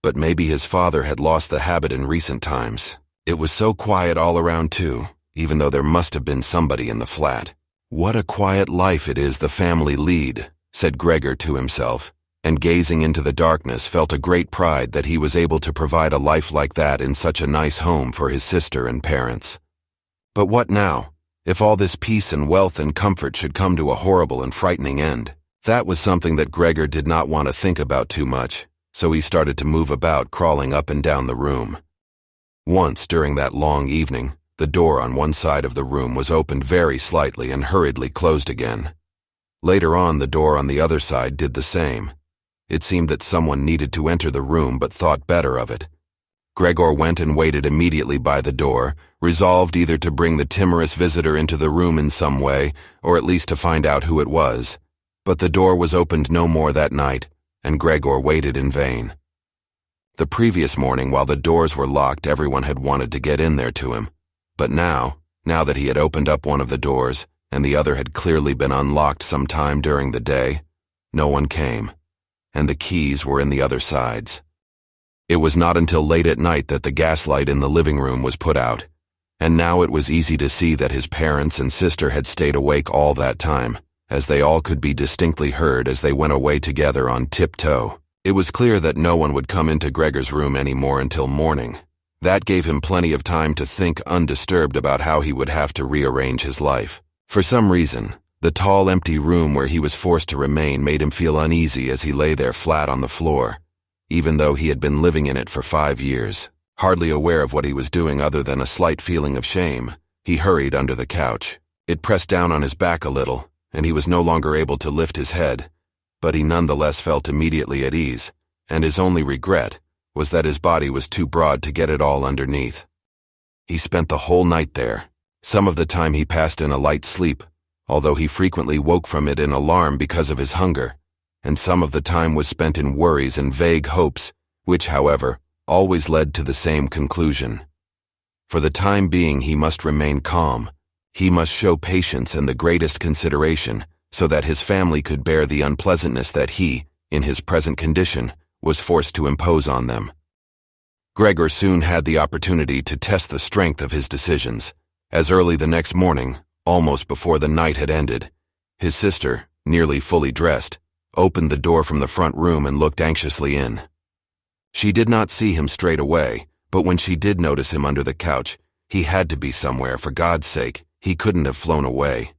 but maybe his father had lost the habit in recent times. It was so quiet all around too, even though there must have been somebody in the flat. "What a quiet life it is the family lead," said Gregor to himself, and gazing into the darkness felt a great pride that he was able to provide a life like that in such a nice home for his sister and parents. But what now, if all this peace and wealth and comfort should come to a horrible and frightening end? That was something that Gregor did not want to think about too much, so he started to move about, crawling up and down the room. Once during that long evening, the door on one side of the room was opened very slightly and hurriedly closed again. Later on, the door on the other side did the same. It seemed that someone needed to enter the room but thought better of it. Gregor went and waited immediately by the door, resolved either to bring the timorous visitor into the room in some way, or at least to find out who it was. But the door was opened no more that night, and Gregor waited in vain. The previous morning, while the doors were locked, everyone had wanted to get in there to him. But now that he had opened up one of the doors, and the other had clearly been unlocked some time during the day, no one came, and the keys were in the other sides. It was not until late at night that the gaslight in the living room was put out, and now it was easy to see that his parents and sister had stayed awake all that time, as they all could be distinctly heard as they went away together on tiptoe. It was clear that no one would come into Gregor's room any more until morning, That gave him plenty of time to think undisturbed about how he would have to rearrange his life. For some reason, the tall, empty room where he was forced to remain made him feel uneasy as he lay there flat on the floor, even though he had been living in it for 5 years. Hardly aware of what he was doing other than a slight feeling of shame, he hurried under the couch. It pressed down on his back a little, and he was no longer able to lift his head, but he nonetheless felt immediately at ease, and his only regret was that his body was too broad to get it all underneath. He spent the whole night there. Some of the time he passed in a light sleep, although he frequently woke from it in alarm because of his hunger, and some of the time was spent in worries and vague hopes, which, however, always led to the same conclusion. For the time being he must remain calm. He must show patience and the greatest consideration, so that his family could bear the unpleasantness that he, in his present condition, was forced to impose on them. Gregor soon had the opportunity to test the strength of his decisions. As early the next morning, almost before the night had ended, his sister, nearly fully dressed, opened the door from the front room and looked anxiously in. She did not see him straight away, but when she did notice him under the couch, he had to be somewhere, for God's sake. He couldn't have flown away.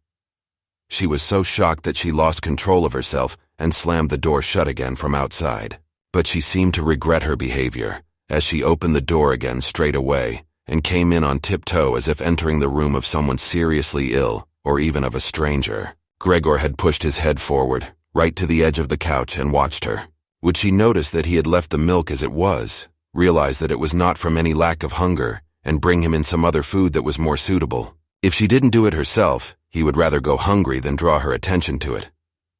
She was so shocked that she lost control of herself and slammed the door shut again from outside. But she seemed to regret her behavior, as she opened the door again straight away and came in on tiptoe as if entering the room of someone seriously ill or even of a stranger. Gregor had pushed his head forward, right to the edge of the couch, and watched her. Would she notice that he had left the milk as it was, realize that it was not from any lack of hunger, and bring him in some other food that was more suitable? If she didn't do it herself, he would rather go hungry than draw her attention to it.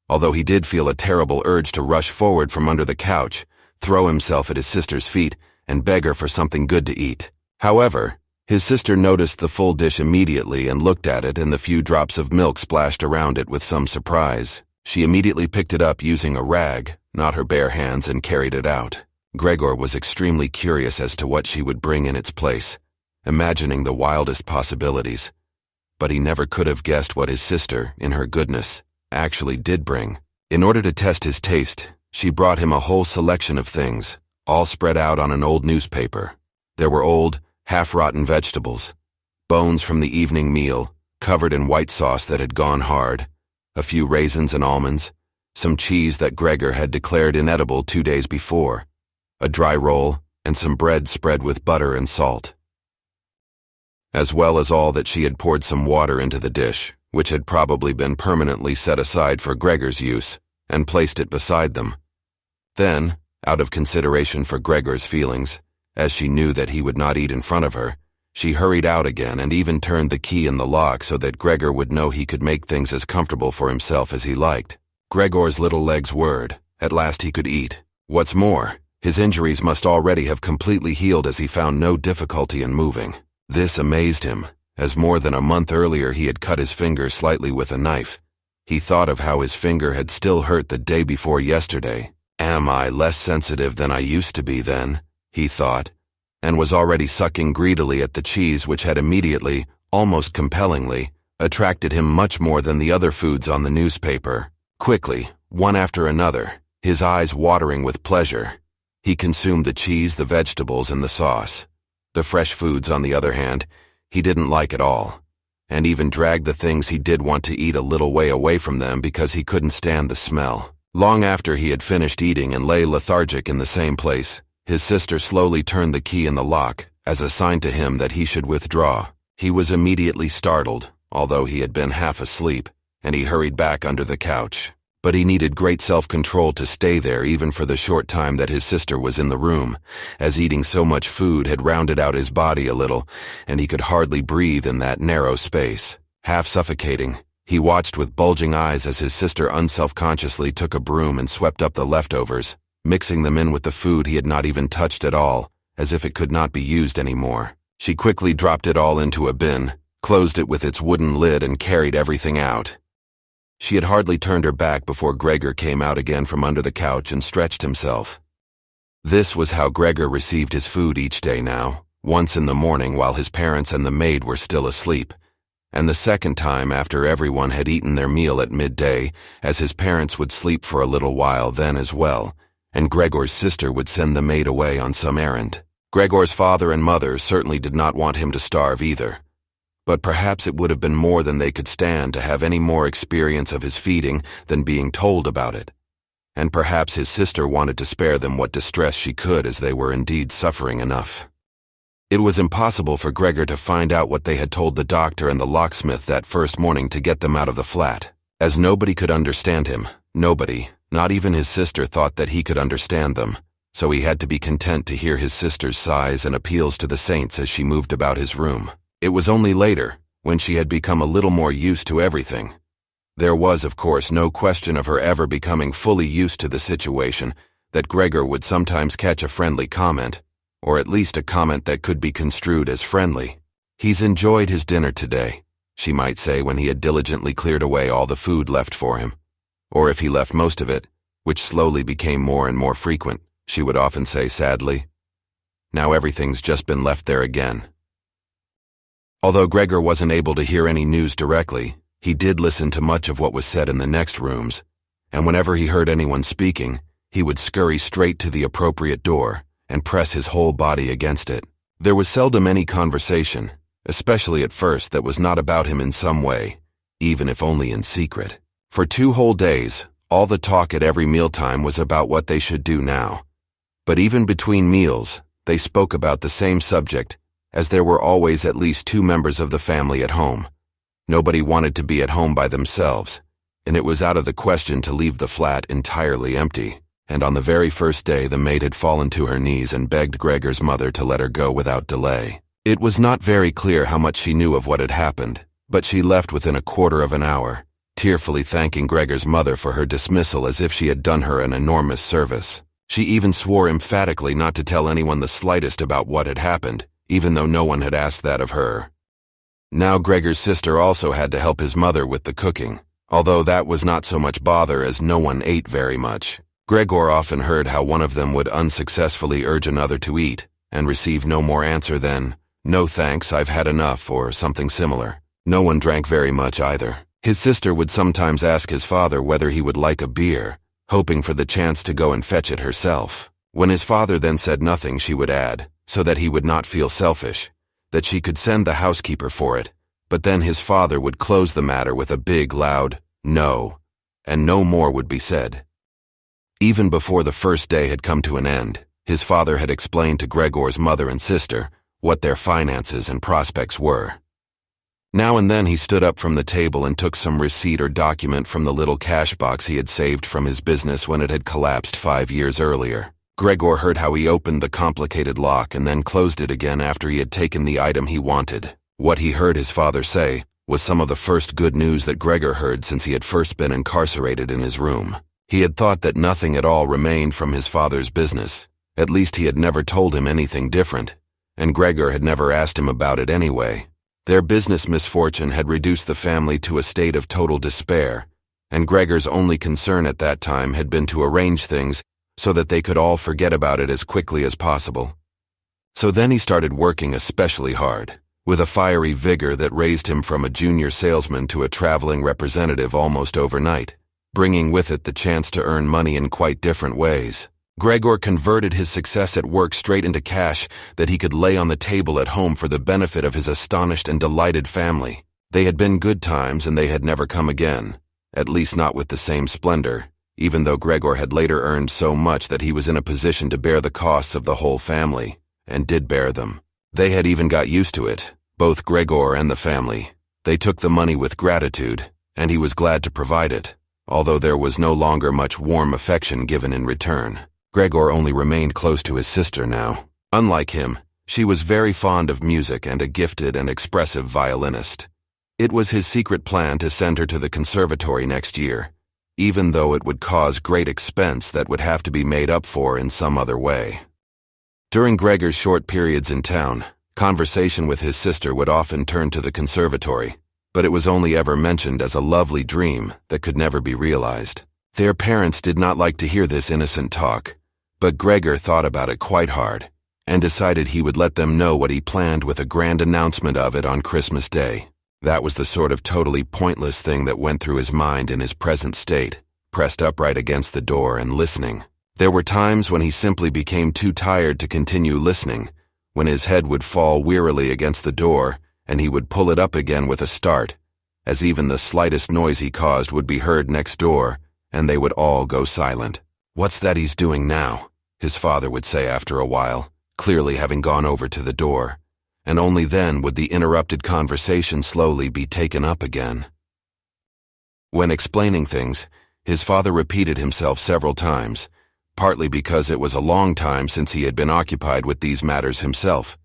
Although he did feel a terrible urge to rush forward from under the couch, throw himself at his sister's feet, and beg her for something good to eat. However, his sister noticed the full dish immediately and looked at it and the few drops of milk splashed around it with some surprise. She immediately picked it up using a rag, not her bare hands, and carried it out. Gregor was extremely curious as to what she would bring in its place, imagining the wildest possibilities. But he never could have guessed what his sister, in her goodness, actually did bring. In order to test his taste, she brought him a whole selection of things, all spread out on an old newspaper. There were old, half-rotten vegetables, bones from the evening meal, covered in white sauce that had gone hard, a few raisins and almonds, some cheese that Gregor had declared inedible 2 days before, a dry roll, and some bread spread with butter and salt. As well as all that she had poured some water into the dish, which had probably been permanently set aside for Gregor's use, and placed it beside them. Then, out of consideration for Gregor's feelings, as she knew that he would not eat in front of her, she hurried out again and even turned the key in the lock so that Gregor would know he could make things as comfortable for himself as he liked. Gregor's little legs whirred. At last he could eat. What's more, his injuries must already have completely healed as he found no difficulty in moving. This amazed him, as more than a month earlier he had cut his finger slightly with a knife. He thought of how his finger had still hurt the day before yesterday. Am I less sensitive than I used to be then? He thought, and was already sucking greedily at the cheese which had immediately, almost compellingly, attracted him much more than the other foods on the newspaper. Quickly, one after another, his eyes watering with pleasure, he consumed the cheese, the vegetables, and the sauce. The fresh foods, on the other hand, he didn't like at all, and even dragged the things he did want to eat a little way away from them because he couldn't stand the smell. Long after he had finished eating and lay lethargic in the same place, his sister slowly turned the key in the lock, as a sign to him that he should withdraw. He was immediately startled, although he had been half asleep, and he hurried back under the couch. But he needed great self-control to stay there even for the short time that his sister was in the room, as eating so much food had rounded out his body a little, and he could hardly breathe in that narrow space. Half suffocating, he watched with bulging eyes as his sister unselfconsciously took a broom and swept up the leftovers, mixing them in with the food he had not even touched at all, as if it could not be used anymore. She quickly dropped it all into a bin, closed it with its wooden lid, and carried everything out. She had hardly turned her back before Gregor came out again from under the couch and stretched himself. This was how Gregor received his food each day now, once in the morning while his parents and the maid were still asleep, and the second time after everyone had eaten their meal at midday, as his parents would sleep for a little while then as well, and Gregor's sister would send the maid away on some errand. Gregor's father and mother certainly did not want him to starve either. But perhaps it would have been more than they could stand to have any more experience of his feeding than being told about it. And perhaps his sister wanted to spare them what distress she could, as they were indeed suffering enough. It was impossible for Gregor to find out what they had told the doctor and the locksmith that first morning to get them out of the flat, as nobody could understand him. Nobody, not even his sister, thought that he could understand them, so he had to be content to hear his sister's sighs and appeals to the saints as she moved about his room. It was only later, when she had become a little more used to everything. There was, of course, no question of her ever becoming fully used to the situation, that Gregor would sometimes catch a friendly comment, or at least a comment that could be construed as friendly. "He's enjoyed his dinner today," she might say when he had diligently cleared away all the food left for him. Or if he left most of it, which slowly became more and more frequent, she would often say sadly, "Now everything's just been left there again." Although Gregor wasn't able to hear any news directly, he did listen to much of what was said in the next rooms, and whenever he heard anyone speaking, he would scurry straight to the appropriate door and press his whole body against it. There was seldom any conversation, especially at first, that was not about him in some way, even if only in secret. For 2 whole days, all the talk at every mealtime was about what they should do now. But even between meals, they spoke about the same subject, as there were always at least 2 members of the family at home. Nobody wanted to be at home by themselves, and it was out of the question to leave the flat entirely empty. And on the very first day, the maid had fallen to her knees and begged Gregor's mother to let her go without delay. It was not very clear how much she knew of what had happened, but she left within a quarter of an hour, tearfully thanking Gregor's mother for her dismissal as if she had done her an enormous service. She even swore emphatically not to tell anyone the slightest about what had happened, even though no one had asked that of her. Now Gregor's sister also had to help his mother with the cooking, although that was not so much bother as no one ate very much. Gregor often heard how one of them would unsuccessfully urge another to eat, and receive no more answer than, "No thanks, I've had enough," or something similar. No one drank very much either. His sister would sometimes ask his father whether he would like a beer, hoping for the chance to go and fetch it herself. When his father then said nothing, she would add, so that he would not feel selfish, that she could send the housekeeper for it, but then his father would close the matter with a big, loud "no," and no more would be said. Even before the first day had come to an end, his father had explained to Gregor's mother and sister what their finances and prospects were. Now and then he stood up from the table and took some receipt or document from the little cash box he had saved from his business when it had collapsed 5 years earlier. Gregor heard how he opened the complicated lock and then closed it again after he had taken the item he wanted. What he heard his father say was some of the first good news that Gregor heard since he had first been incarcerated in his room. He had thought that nothing at all remained from his father's business. At least he had never told him anything different, and Gregor had never asked him about it anyway. Their business misfortune had reduced the family to a state of total despair, and Gregor's only concern at that time had been to arrange things so that they could all forget about it as quickly as possible. So then he started working especially hard, with a fiery vigor that raised him from a junior salesman to a traveling representative almost overnight, bringing with it the chance to earn money in quite different ways. Gregor converted his success at work straight into cash that he could lay on the table at home for the benefit of his astonished and delighted family. They had been good times, and they had never come again, at least not with the same splendor, even though Gregor had later earned so much that he was in a position to bear the costs of the whole family, and did bear them. They had even got used to it, both Gregor and the family. They took the money with gratitude, and he was glad to provide it, although there was no longer much warm affection given in return. Gregor only remained close to his sister now. Unlike him, she was very fond of music and a gifted and expressive violinist. It was his secret plan to send her to the conservatory next year, even though it would cause great expense that would have to be made up for in some other way. During Gregor's short periods in town, conversation with his sister would often turn to the conservatory, but it was only ever mentioned as a lovely dream that could never be realized. Their parents did not like to hear this innocent talk, but Gregor thought about it quite hard, and decided he would let them know what he planned with a grand announcement of it on Christmas Day. That was the sort of totally pointless thing that went through his mind in his present state, pressed upright against the door and listening. There were times when he simply became too tired to continue listening, when his head would fall wearily against the door, and he would pull it up again with a start, as even the slightest noise he caused would be heard next door, and they would all go silent. "What's that he's doing now?" his father would say after a while, clearly having gone over to the door, and only then would the interrupted conversation slowly be taken up again. When explaining things, his father repeated himself several times, partly because it was a long time since he had been occupied with these matters himself,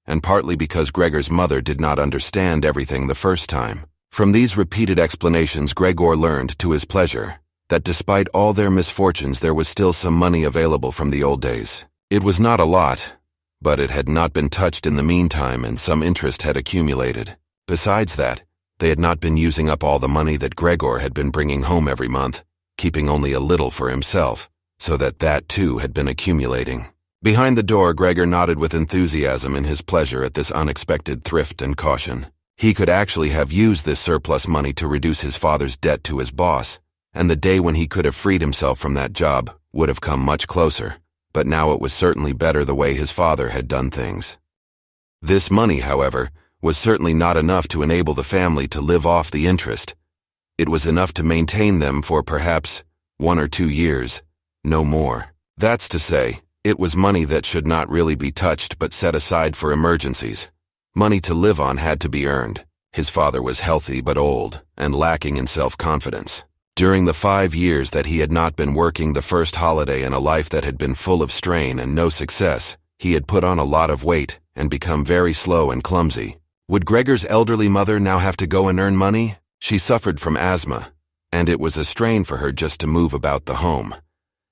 and partly because Gregor's mother did not understand everything the first time. From these repeated explanations, Gregor learned, to his pleasure, that despite all their misfortunes there was still some money available from the old days. It was not a lot, but it had not been touched in the meantime, and some interest had accumulated. Besides that, they had not been using up all the money that Gregor had been bringing home every month, keeping only a little for himself, so that too had been accumulating. Behind the door, Gregor nodded with enthusiasm in his pleasure at this unexpected thrift and caution. He could actually have used this surplus money to reduce his father's debt to his boss, and the day when he could have freed himself from that job would have come much closer, but now it was certainly better the way his father had done things. This money, however, was certainly not enough to enable the family to live off the interest. It was enough to maintain them for perhaps 1 or 2 years, no more. That's to say, it was money that should not really be touched but set aside for emergencies. Money to live on had to be earned. His father was healthy but old, and lacking in self-confidence. During the 5 years that he had not been working the first holiday in a life that had been full of strain and no success, he had put on a lot of weight and become very slow and clumsy. Would Gregor's elderly mother now have to go and earn money? She suffered from asthma, and it was a strain for her just to move about the home.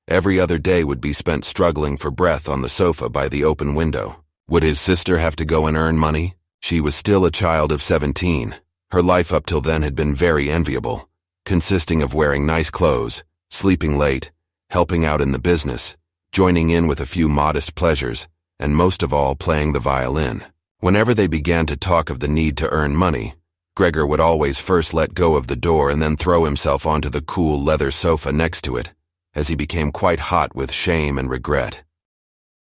Every other day would be spent struggling for breath on the sofa by the open window. Would his sister have to go and earn money? She was still a child of 17. Her life up till then had been very enviable, consisting of wearing nice clothes, sleeping late, helping out in the business, joining in with a few modest pleasures, and most of all playing the violin. Whenever they began to talk of the need to earn money, Gregor would always first let go of the door and then throw himself onto the cool leather sofa next to it, as he became quite hot with shame and regret.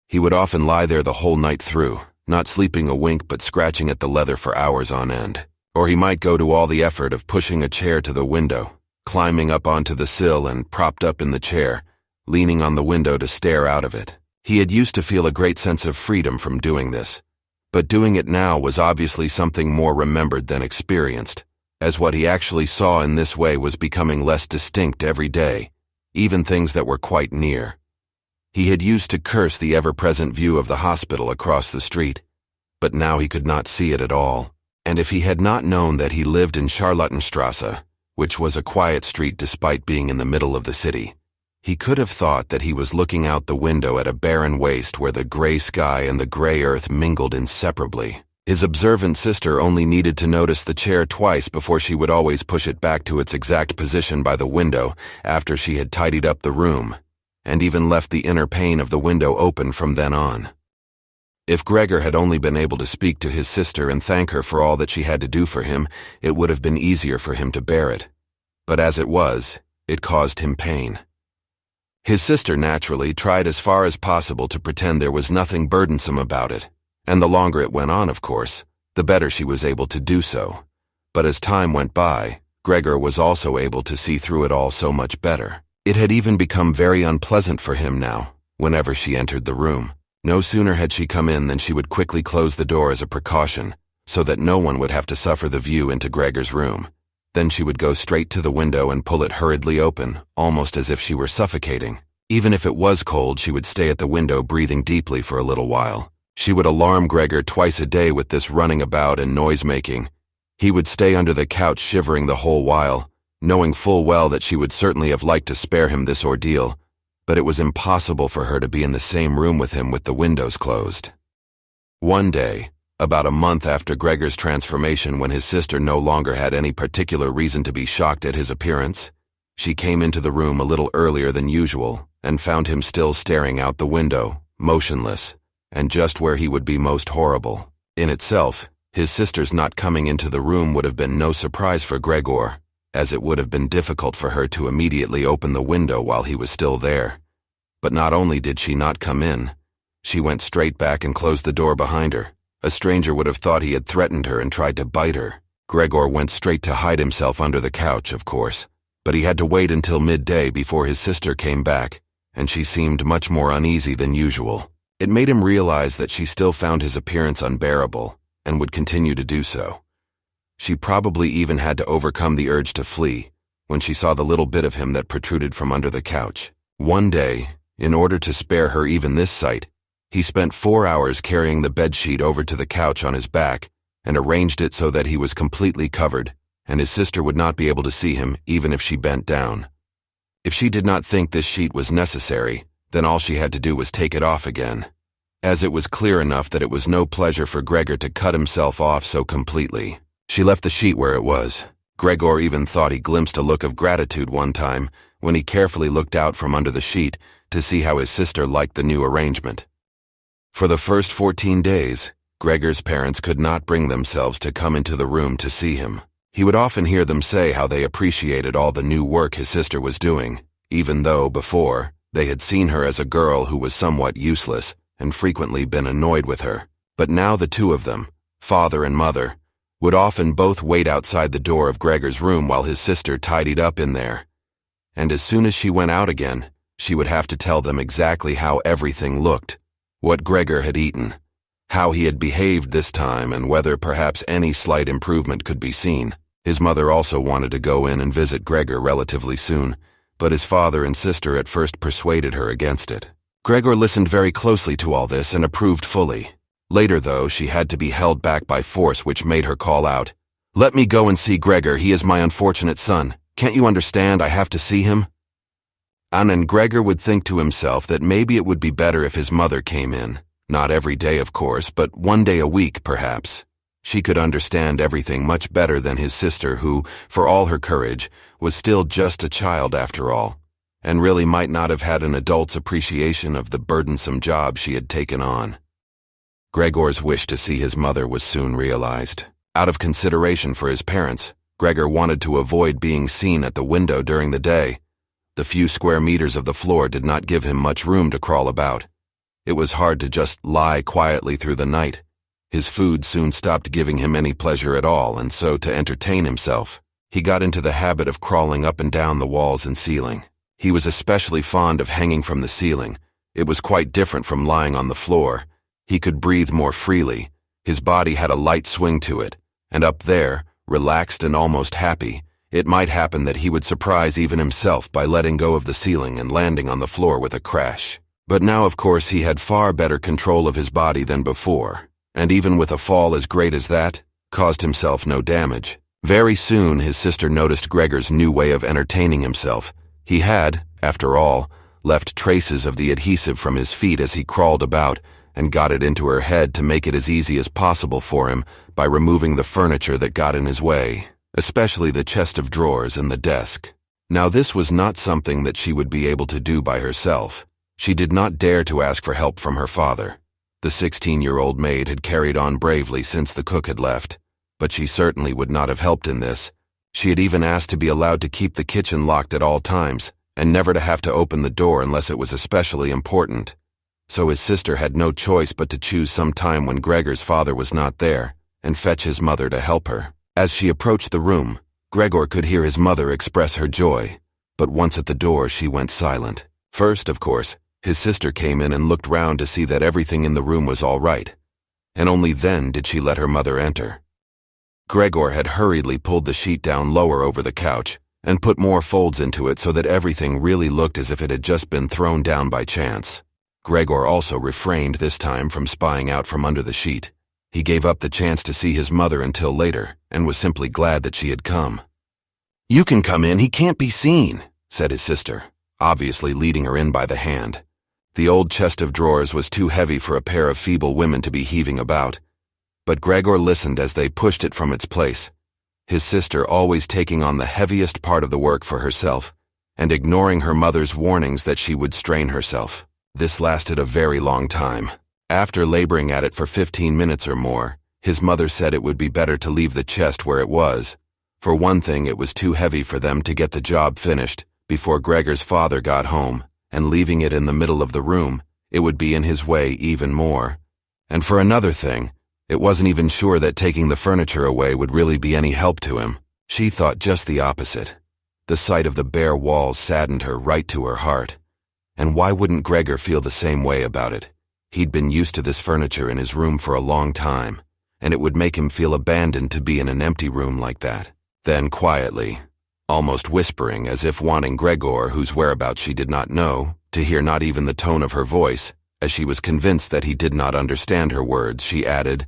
He would often lie there the whole night through, not sleeping a wink but scratching at the leather for hours on end. Or he might go to all the effort of pushing a chair to the window, climbing up onto the sill and propped up in the chair, leaning on the window to stare out of it. He had used to feel a great sense of freedom from doing this, but doing it now was obviously something more remembered than experienced, as what he actually saw in this way was becoming less distinct every day, even things that were quite near. He had used to curse the ever-present view of the hospital across the street, but now he could not see it at all. And if he had not known that he lived in Charlottenstrasse, which was a quiet street despite being in the middle of the city, he could have thought that he was looking out the window at a barren waste where the gray sky and the gray earth mingled inseparably. His observant sister only needed to notice the chair twice before she would always push it back to its exact position by the window after she had tidied up the room, and even left the inner pane of the window open from then on. If Gregor had only been able to speak to his sister and thank her for all that she had to do for him, it would have been easier for him to bear it. But as it was, it caused him pain. His sister naturally tried as far as possible to pretend there was nothing burdensome about it, and the longer it went on, of course, the better she was able to do so. But as time went by, Gregor was also able to see through it all so much better. It had even become very unpleasant for him now, whenever she entered the room. No sooner had she come in than she would quickly close the door as a precaution, so that no one would have to suffer the view into Gregor's room. Then she would go straight to the window and pull it hurriedly open, almost as if she were suffocating. Even if it was cold, she would stay at the window breathing deeply for a little while. She would alarm Gregor twice a day with this running about and noise-making. He would stay under the couch shivering the whole while, knowing full well that she would certainly have liked to spare him this ordeal, but it was impossible for her to be in the same room with him with the windows closed. One day, about a month after Gregor's transformation, when his sister no longer had any particular reason to be shocked at his appearance, she came into the room a little earlier than usual and found him still staring out the window, motionless, and just where he would be most horrible. In itself, his sister's not coming into the room would have been no surprise for Gregor, as it would have been difficult for her to immediately open the window while he was still there. But not only did she not come in, She went straight back and closed the door behind her. A stranger would have thought he had threatened her and tried to bite her. Gregor went straight to hide himself under the couch, of course, but he had to wait until midday before his sister came back, and she seemed much more uneasy than usual. It made him realize that she still found his appearance unbearable, and would continue to do so. She probably even had to overcome the urge to flee when she saw the little bit of him that protruded from under the couch. One day, in order to spare her even this sight, he spent 4 hours carrying the bedsheet over to the couch on his back and arranged it so that he was completely covered, and his sister would not be able to see him even if she bent down. If she did not think this sheet was necessary, then all she had to do was take it off again, as it was clear enough that it was no pleasure for Gregor to cut himself off so completely. She left the sheet where it was. Gregor even thought he glimpsed a look of gratitude one time when he carefully looked out from under the sheet to see how his sister liked the new arrangement. For the first 14 days, Gregor's parents could not bring themselves to come into the room to see him. He would often hear them say how they appreciated all the new work his sister was doing, even though, before, they had seen her as a girl who was somewhat useless and frequently been annoyed with her. But now the two of them, father and mother, would often both wait outside the door of Gregor's room while his sister tidied up in there. And as soon as she went out again, she would have to tell them exactly how everything looked, what Gregor had eaten, how he had behaved this time, and whether perhaps any slight improvement could be seen. His mother also wanted to go in and visit Gregor relatively soon, but his father and sister at first persuaded her against it. Gregor listened very closely to all this and approved fully. Later, though, she had to be held back by force, which made her call out, "Let me go and see Gregor, he is my unfortunate son. Can't you understand, I have to see him?" And Gregor would think to himself that maybe it would be better if his mother came in. Not every day, of course, but one day a week, perhaps. She could understand everything much better than his sister, who, for all her courage, was still just a child after all, and really might not have had an adult's appreciation of the burdensome job she had taken on. Gregor's wish to see his mother was soon realized. Out of consideration for his parents, Gregor wanted to avoid being seen at the window during the day. The few square meters of the floor did not give him much room to crawl about. It was hard to just lie quietly through the night. His food soon stopped giving him any pleasure at all, and so to entertain himself, he got into the habit of crawling up and down the walls and ceiling. He was especially fond of hanging from the ceiling. It was quite different from lying on the floor. He could breathe more freely. His body had a light swing to it, and up there, relaxed and almost happy, it might happen that he would surprise even himself by letting go of the ceiling and landing on the floor with a crash. But now, of course, he had far better control of his body than before, and even with a fall as great as that, caused himself no damage. Very soon, his sister noticed Gregor's new way of entertaining himself. He had, after all, left traces of the adhesive from his feet as he crawled about, and got it into her head to make it as easy as possible for him by removing the furniture that got in his way, especially the chest of drawers and the desk. Now this was not something that she would be able to do by herself. She did not dare to ask for help from her father. The 16-year-old maid had carried on bravely since the cook had left, but she certainly would not have helped in this. She had even asked to be allowed to keep the kitchen locked at all times, and never to have to open the door unless it was especially important. So his sister had no choice but to choose some time when Gregor's father was not there, and fetch his mother to help her. As she approached the room, Gregor could hear his mother express her joy, but once at the door she went silent. First, of course, his sister came in and looked round to see that everything in the room was all right, and only then did she let her mother enter. Gregor had hurriedly pulled the sheet down lower over the couch, and put more folds into it so that everything really looked as if it had just been thrown down by chance. Gregor also refrained this time from spying out from under the sheet. He gave up the chance to see his mother until later, and was simply glad that she had come. "You can come in, he can't be seen," said his sister, obviously leading her in by the hand. The old chest of drawers was too heavy for a pair of feeble women to be heaving about, but Gregor listened as they pushed it from its place, his sister always taking on the heaviest part of the work for herself, and ignoring her mother's warnings that she would strain herself. This lasted a very long time. After laboring at it for 15 minutes or more, his mother said it would be better to leave the chest where it was. For one thing, it was too heavy for them to get the job finished before Gregor's father got home, and leaving it in the middle of the room, it would be in his way even more. And for another thing, it wasn't even sure that taking the furniture away would really be any help to him. She thought just the opposite. The sight of the bare walls saddened her right to her heart. And why wouldn't Gregor feel the same way about it? He'd been used to this furniture in his room for a long time, and it would make him feel abandoned to be in an empty room like that. Then quietly, almost whispering as if wanting Gregor, whose whereabouts she did not know, to hear not even the tone of her voice, as she was convinced that he did not understand her words, she added,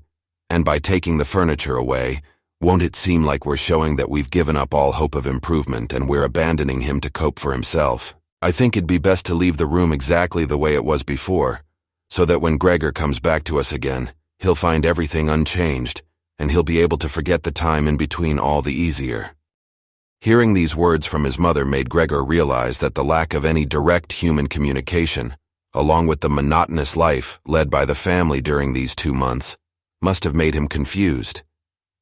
"And by taking the furniture away, won't it seem like we're showing that we've given up all hope of improvement and we're abandoning him to cope for himself? I think it'd be best to leave the room exactly the way it was before, so that when Gregor comes back to us again, he'll find everything unchanged, and he'll be able to forget the time in between all the easier." Hearing these words from his mother made Gregor realize that the lack of any direct human communication, along with the monotonous life led by the family during these 2 months, must have made him confused.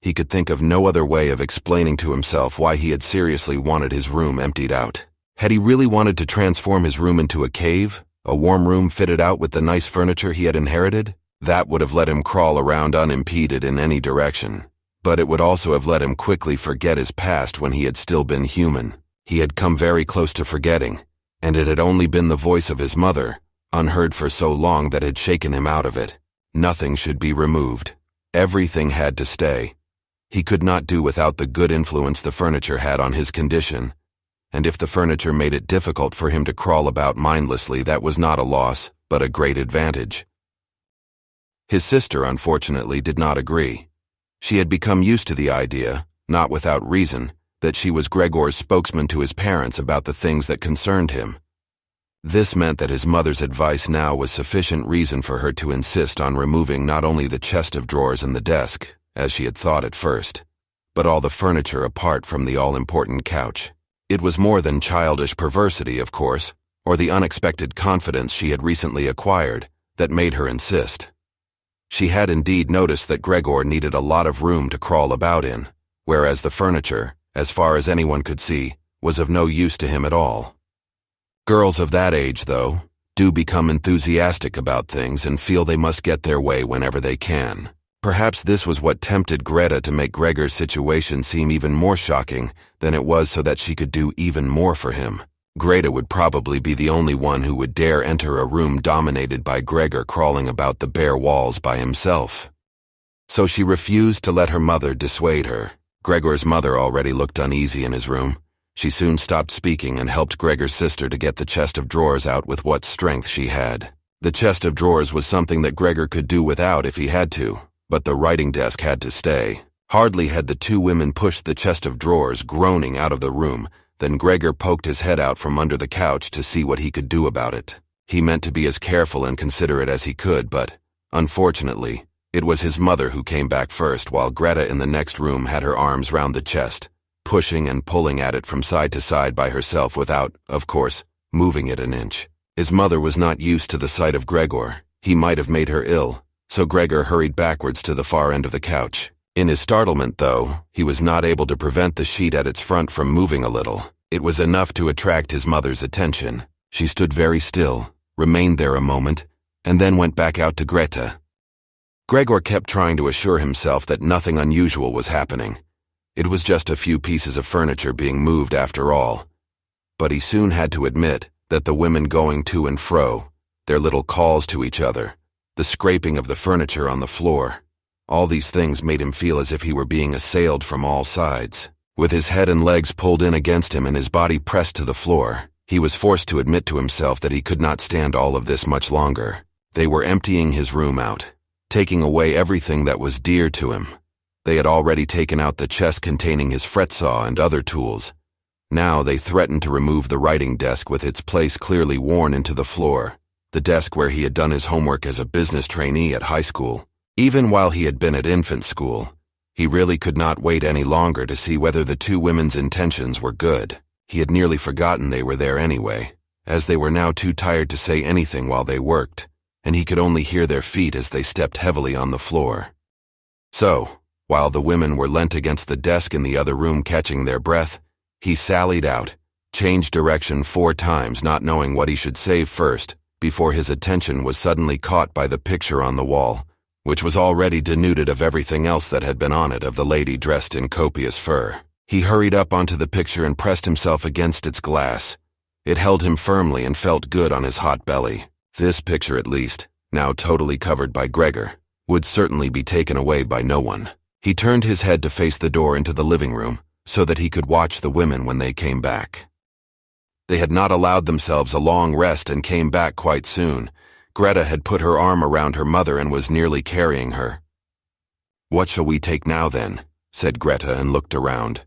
He could think of no other way of explaining to himself why he had seriously wanted his room emptied out. Had he really wanted to transform his room into a cave, a warm room fitted out with the nice furniture he had inherited? That would have let him crawl around unimpeded in any direction. But it would also have let him quickly forget his past when he had still been human. He had come very close to forgetting, and it had only been the voice of his mother, unheard for so long, that had shaken him out of it. Nothing should be removed. Everything had to stay. He could not do without the good influence the furniture had on his condition, and if the furniture made it difficult for him to crawl about mindlessly, that was not a loss, but a great advantage. His sister, unfortunately, did not agree. She had become used to the idea, not without reason, that she was Gregor's spokesman to his parents about the things that concerned him. This meant that his mother's advice now was sufficient reason for her to insist on removing not only the chest of drawers and the desk, as she had thought at first, but all the furniture apart from the all-important couch. It was more than childish perversity, of course, or the unexpected confidence she had recently acquired, that made her insist. She had indeed noticed that Gregor needed a lot of room to crawl about in, whereas the furniture, as far as anyone could see, was of no use to him at all. Girls of that age, though, do become enthusiastic about things and feel they must get their way whenever they can. Perhaps this was what tempted Greta to make Gregor's situation seem even more shocking than it was, so that she could do even more for him. Greta would probably be the only one who would dare enter a room dominated by Gregor crawling about the bare walls by himself. So she refused to let her mother dissuade her. Gregor's mother already looked uneasy in his room. She soon stopped speaking and helped Gregor's sister to get the chest of drawers out with what strength she had. The chest of drawers was something that Gregor could do without if he had to, but the writing desk had to stay. Hardly had the two women pushed the chest of drawers, groaning, out of the room, than Gregor poked his head out from under the couch to see what he could do about it. He meant to be as careful and considerate as he could, but, unfortunately, it was his mother who came back first, while Greta in the next room had her arms round the chest, pushing and pulling at it from side to side by herself without, of course, moving it an inch. His mother was not used to the sight of Gregor. He might have made her ill, so Gregor hurried backwards to the far end of the couch. In his startlement, though, he was not able to prevent the sheet at its front from moving a little. It was enough to attract his mother's attention. She stood very still, remained there a moment, and then went back out to Greta. Gregor kept trying to assure himself that nothing unusual was happening. It was just a few pieces of furniture being moved after all. But he soon had to admit that the women going to and fro, their little calls to each other, the scraping of the furniture on the floor, all these things made him feel as if he were being assailed from all sides. With his head and legs pulled in against him and his body pressed to the floor, he was forced to admit to himself that he could not stand all of this much longer. They were emptying his room out, taking away everything that was dear to him. They had already taken out the chest containing his fret saw and other tools. Now they threatened to remove the writing desk with its place clearly worn into the floor, the desk where he had done his homework as a business trainee at high school. Even while he had been at infant school, he really could not wait any longer to see whether the two women's intentions were good. He had nearly forgotten they were there anyway, as they were now too tired to say anything while they worked, and he could only hear their feet as they stepped heavily on the floor. So, while the women were leant against the desk in the other room catching their breath, he sallied out, changed direction 4 times, not knowing what he should save first, before his attention was suddenly caught by the picture on the wall, which was already denuded of everything else that had been on it of the lady dressed in copious fur. He hurried up onto the picture and pressed himself against its glass. It held him firmly and felt good on his hot belly. This picture, at least, now totally covered by Gregor, would certainly be taken away by no one. He turned his head to face the door into the living room so that he could watch the women when they came back. They had not allowed themselves a long rest and came back quite soon. Greta had put her arm around her mother and was nearly carrying her. "What shall we take now, then?" said Greta and looked around.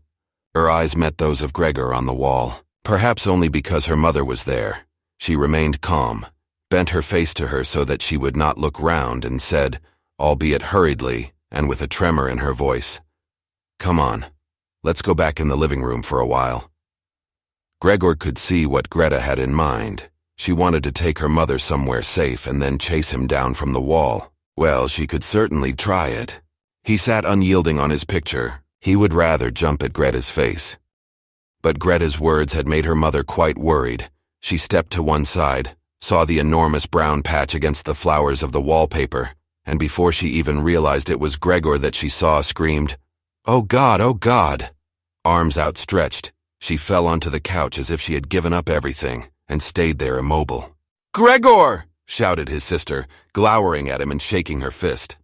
Her eyes met those of Gregor on the wall. Perhaps only because her mother was there, she remained calm, bent her face to her so that she would not look round, and said, albeit hurriedly and with a tremor in her voice, "Come on, let's go back in the living room for a while." Gregor could see what Greta had in mind. She wanted to take her mother somewhere safe and then chase him down from the wall. Well, she could certainly try it. He sat unyielding on his picture. He would rather jump at Greta's face. But Greta's words had made her mother quite worried. She stepped to one side, saw the enormous brown patch against the flowers of the wallpaper, and before she even realized it was Gregor that she saw, screamed, "Oh God, oh God!" Arms outstretched, she fell onto the couch as if she had given up everything and stayed there immobile. "Gregor!" shouted his sister, glowering at him and shaking her fist.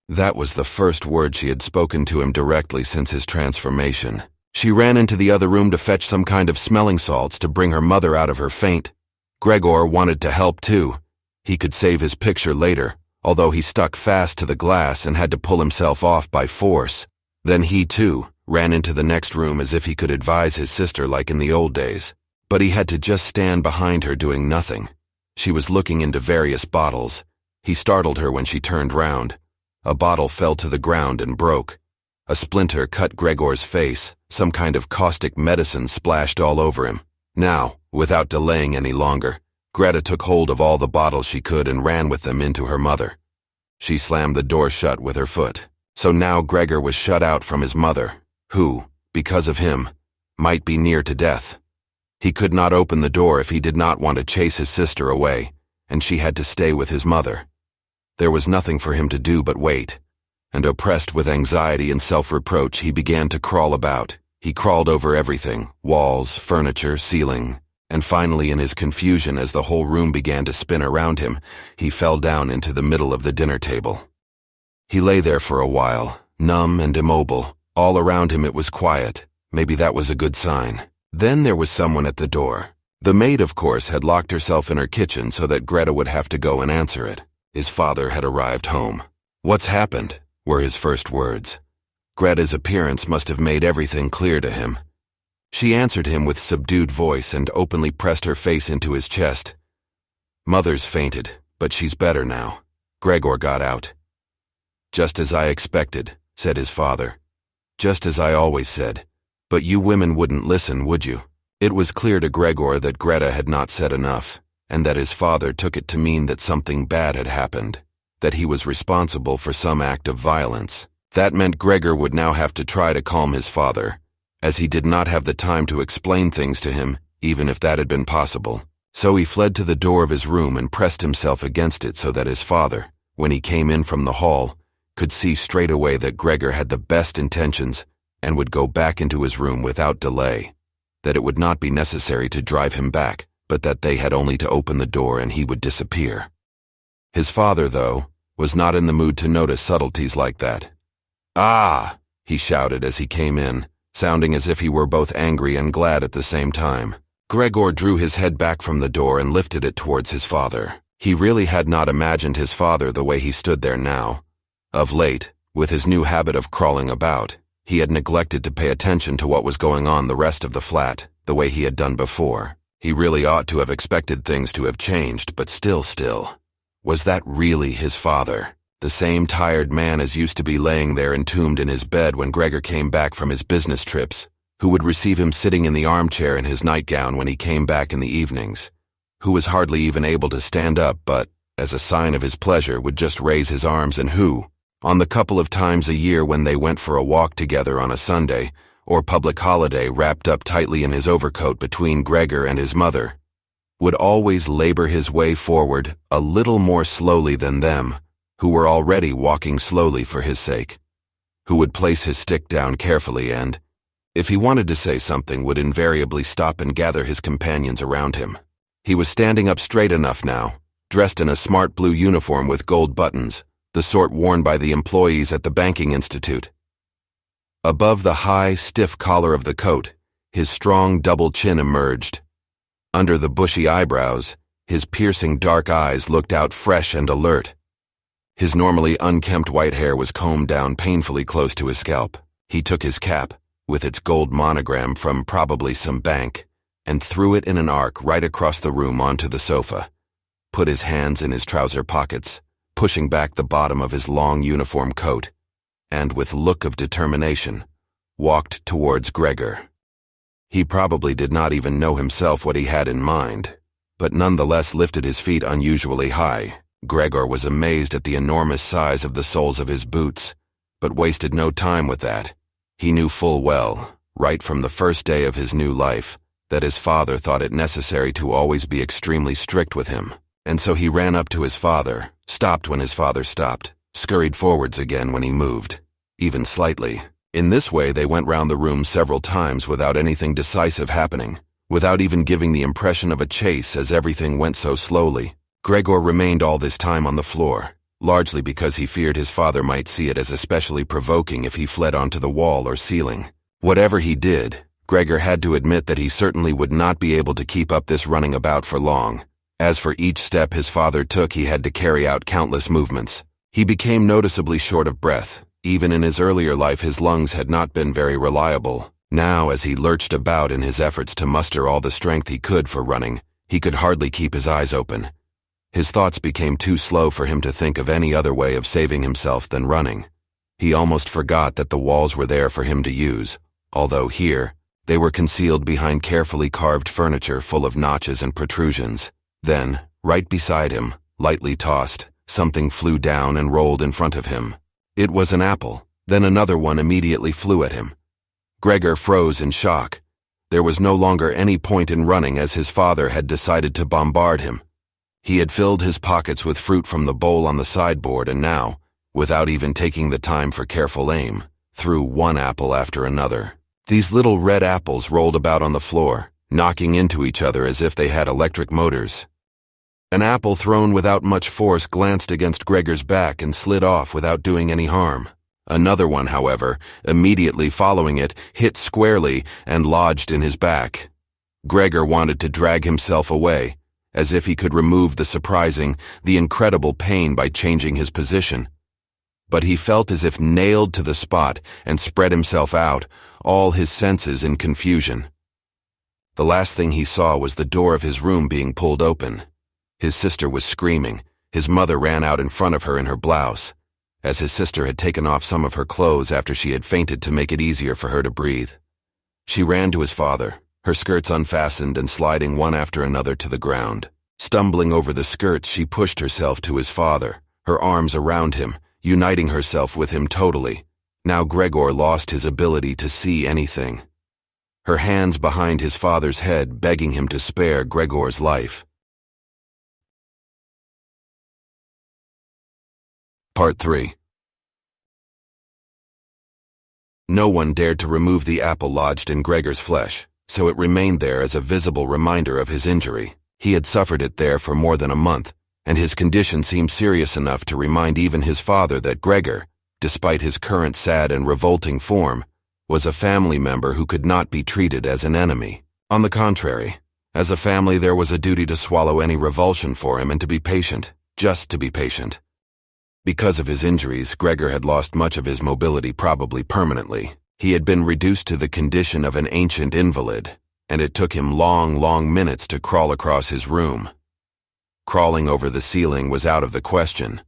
That was the first word she had spoken to him directly since his transformation. She ran into the other room to fetch some kind of smelling salts to bring her mother out of her faint. Gregor wanted to help too. He could save his picture later, although he stuck fast to the glass and had to pull himself off by force. Then he too ran into the next room as if he could advise his sister like in the old days. But he had to just stand behind her doing nothing. She was looking into various bottles. He startled her when she turned round. A bottle fell to the ground and broke. A splinter cut Gregor's face. Some kind of caustic medicine splashed all over him. Now, without delaying any longer, Greta took hold of all the bottles she could and ran with them into her mother. She slammed the door shut with her foot. So now Gregor was shut out from his mother, who, because of him, might be near to death. He could not open the door if he did not want to chase his sister away, and she had to stay with his mother. There was nothing for him to do but wait, and oppressed with anxiety and self-reproach, he began to crawl about. He crawled over everything, walls, furniture, ceiling, and finally in his confusion as the whole room began to spin around him, he fell down into the middle of the dinner table. He lay there for a while, numb and immobile. All around him it was quiet. Maybe that was a good sign. Then there was someone at the door. The maid, of course, had locked herself in her kitchen so that Greta would have to go and answer it. His father had arrived home. "What's happened?" were his first words. Greta's appearance must have made everything clear to him. She answered him with subdued voice and openly pressed her face into his chest. "Mother's fainted, but she's better now." Gregor got out. "Just as I expected," said his father. "Just as I always said. But you women wouldn't listen, would you?" It was clear to Gregor that Greta had not said enough, and that his father took it to mean that something bad had happened, that he was responsible for some act of violence. That meant Gregor would now have to try to calm his father, as he did not have the time to explain things to him, even if that had been possible. So he fled to the door of his room and pressed himself against it so that his father, when he came in from the hall, could see straight away that Gregor had the best intentions and would go back into his room without delay, that it would not be necessary to drive him back, but that they had only to open the door and he would disappear. His father, though, was not in the mood to notice subtleties like that. "Ah!" he shouted as he came in, sounding as if he were both angry and glad at the same time. Gregor drew his head back from the door and lifted it towards his father. He really had not imagined his father the way he stood there now. Of late, with his new habit of crawling about, he had neglected to pay attention to what was going on the rest of the flat, the way he had done before. He really ought to have expected things to have changed, but still. Was that really his father? The same tired man as used to be laying there entombed in his bed when Gregor came back from his business trips, who would receive him sitting in the armchair in his nightgown when he came back in the evenings, who was hardly even able to stand up but, as a sign of his pleasure, would just raise his arms, and who, on the couple of times a year when they went for a walk together on a Sunday or public holiday, wrapped up tightly in his overcoat between Gregor and his mother, would always labor his way forward a little more slowly than them, who were already walking slowly for his sake, who would place his stick down carefully and, if he wanted to say something, would invariably stop and gather his companions around him. He was standing up straight enough now, dressed in a smart blue uniform with gold buttons, the sort worn by the employees at the banking institute. Above the high, stiff collar of the coat, his strong double chin emerged. Under the bushy eyebrows, his piercing dark eyes looked out fresh and alert. His normally unkempt white hair was combed down painfully close to his scalp. He took his cap, with its gold monogram from probably some bank, and threw it in an arc right across the room onto the sofa, put his hands in his trouser pockets, pushing back the bottom of his long uniform coat, and with look of determination, walked towards Gregor. He probably did not even know himself what he had in mind, but nonetheless lifted his feet unusually high. Gregor was amazed at the enormous size of the soles of his boots, but wasted no time with that. He knew full well, right from the first day of his new life, that his father thought it necessary to always be extremely strict with him, and so he ran up to his father, stopped when his father stopped, scurried forwards again when he moved, even slightly. In this way they went round the room several times without anything decisive happening, without even giving the impression of a chase as everything went so slowly. Gregor remained all this time on the floor, largely because he feared his father might see it as especially provoking if he fled onto the wall or ceiling. Whatever he did, Gregor had to admit that he certainly would not be able to keep up this running about for long. As for each step his father took, he had to carry out countless movements. He became noticeably short of breath. Even in his earlier life his lungs had not been very reliable. Now, as he lurched about in his efforts to muster all the strength he could for running, he could hardly keep his eyes open. His thoughts became too slow for him to think of any other way of saving himself than running. He almost forgot that the walls were there for him to use, although here, they were concealed behind carefully carved furniture full of notches and protrusions. Then, right beside him, lightly tossed, something flew down and rolled in front of him. It was an apple. Then another one immediately flew at him. Gregor froze in shock. There was no longer any point in running as his father had decided to bombard him. He had filled his pockets with fruit from the bowl on the sideboard and now, without even taking the time for careful aim, threw one apple after another. These little red apples rolled about on the floor, knocking into each other as if they had electric motors. An apple thrown without much force glanced against Gregor's back and slid off without doing any harm. Another one, however, immediately following it, hit squarely and lodged in his back. Gregor wanted to drag himself away, as if he could remove the surprising, the incredible pain by changing his position. But he felt as if nailed to the spot and spread himself out, all his senses in confusion. The last thing he saw was the door of his room being pulled open. His sister was screaming. His mother ran out in front of her in her blouse, as his sister had taken off some of her clothes after she had fainted to make it easier for her to breathe. She ran to his father, her skirts unfastened and sliding one after another to the ground. Stumbling over the skirts, she pushed herself to his father, her arms around him, uniting herself with him totally. Now Gregor lost his ability to see anything. Her hands behind his father's head, begging him to spare Gregor's life. Part 3. No one dared to remove the apple lodged in Gregor's flesh, so it remained there as a visible reminder of his injury. He had suffered it there for more than a month, and his condition seemed serious enough to remind even his father that Gregor, despite his current sad and revolting form, was a family member who could not be treated as an enemy. On the contrary, as a family there was a duty to swallow any revulsion for him and to be patient, just to be patient. Because of his injuries, Gregor had lost much of his mobility, probably permanently. He had been reduced to the condition of an ancient invalid, and it took him long minutes to crawl across his room. Crawling over the ceiling was out of the question,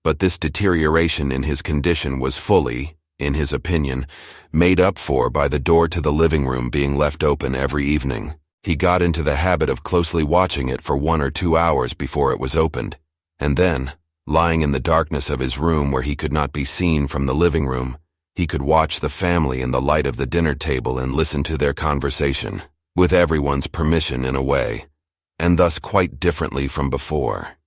but this deterioration in his condition was fully, in his opinion, made up for by the door to the living room being left open every evening. He got into the habit of closely watching it for 1 or 2 hours before it was opened, and then, lying in the darkness of his room where he could not be seen from the living room, he could watch the family in the light of the dinner table and listen to their conversation, with everyone's permission in a way. and thus quite differently from before.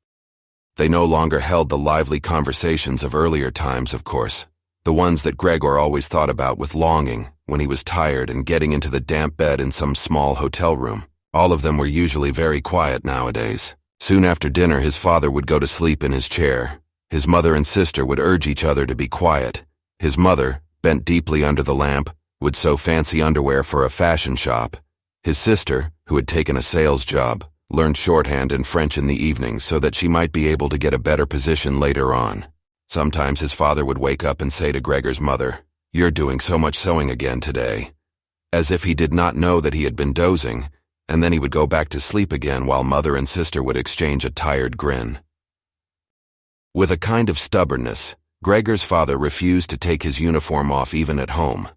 They no longer held the lively conversations of earlier times, of course, the ones that Gregor always thought about with longing when he was tired and getting into the damp bed in some small hotel room. All of them were usually very quiet nowadays. Soon after dinner, his father would go to sleep in his chair. His mother and sister would urge each other to be quiet. His mother, bent deeply under the lamp, would sew fancy underwear for a fashion shop. His sister, who had taken a sales job, learned shorthand and French in the evenings so that she might be able to get a better position later on. Sometimes his father would wake up and say to Gregor's mother, "You're doing so much sewing again today," as if he did not know that he had been dozing, and then he would go back to sleep again while mother and sister would exchange a tired grin. With a kind of stubbornness, Gregor's father refused to take his uniform off even at home.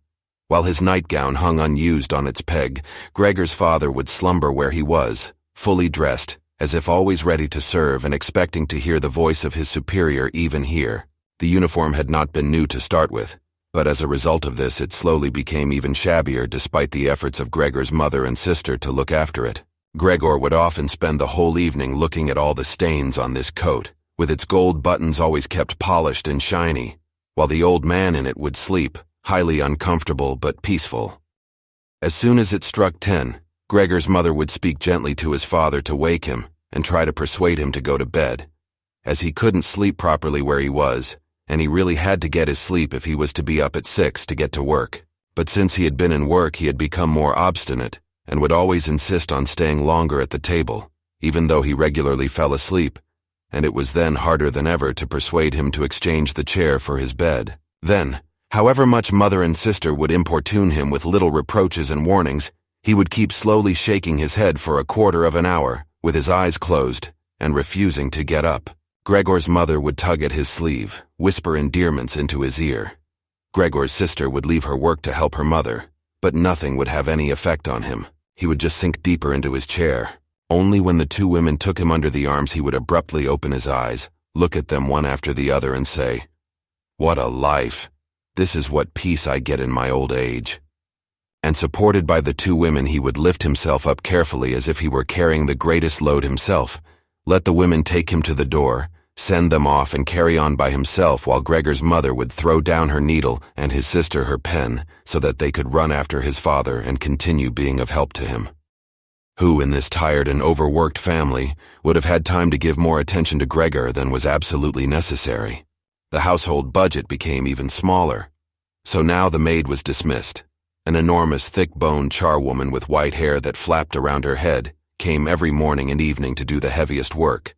While his nightgown hung unused on its peg, Gregor's father would slumber where he was, fully dressed, as if always ready to serve and expecting to hear the voice of his superior even here. The uniform had not been new to start with, but as a result of this it slowly became even shabbier despite the efforts of Gregor's mother and sister to look after it. Gregor would often spend the whole evening looking at all the stains on this coat, with its gold buttons always kept polished and shiny, while the old man in it would sleep, highly uncomfortable but peaceful. As soon as it struck 10, Gregor's mother would speak gently to his father to wake him and try to persuade him to go to bed, as he couldn't sleep properly where he was, and he really had to get his sleep if he was to be up at 6 to get to work. But since he had been in work, he had become more obstinate and would always insist on staying longer at the table, even though he regularly fell asleep, and it was then harder than ever to persuade him to exchange the chair for his bed. Then, however much mother and sister would importune him with little reproaches and warnings, he would keep slowly shaking his head for a quarter of an hour, with his eyes closed, and refusing to get up. Gregor's mother would tug at his sleeve, whisper endearments into his ear. Gregor's sister would leave her work to help her mother, but nothing would have any effect on him. He would just sink deeper into his chair. Only when the two women took him under the arms he would abruptly open his eyes, look at them one after the other and say, "What a life! This is what peace I get in my old age." And supported by the two women he would lift himself up carefully as if he were carrying the greatest load himself, let the women take him to the door, send them off and carry on by himself while Gregor's mother would throw down her needle and his sister her pen so that they could run after his father and continue being of help to him. Who in this tired and overworked family would have had time to give more attention to Gregor than was absolutely necessary? The household budget became even smaller. So now the maid was dismissed. An enormous thick-boned charwoman with white hair that flapped around her head came every morning and evening to do the heaviest work.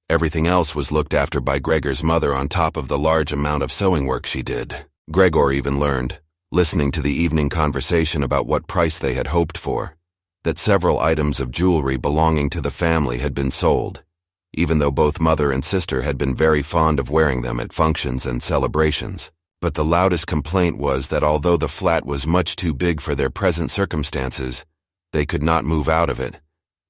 Everything else was looked after by Gregor's mother on top of the large amount of sewing work she did. Gregor even learned, listening to the evening conversation about what price they had hoped for, that several items of jewelry belonging to the family had been sold, even though both mother and sister had been very fond of wearing them at functions and celebrations. But the loudest complaint was that although the flat was much too big for their present circumstances, they could not move out of it.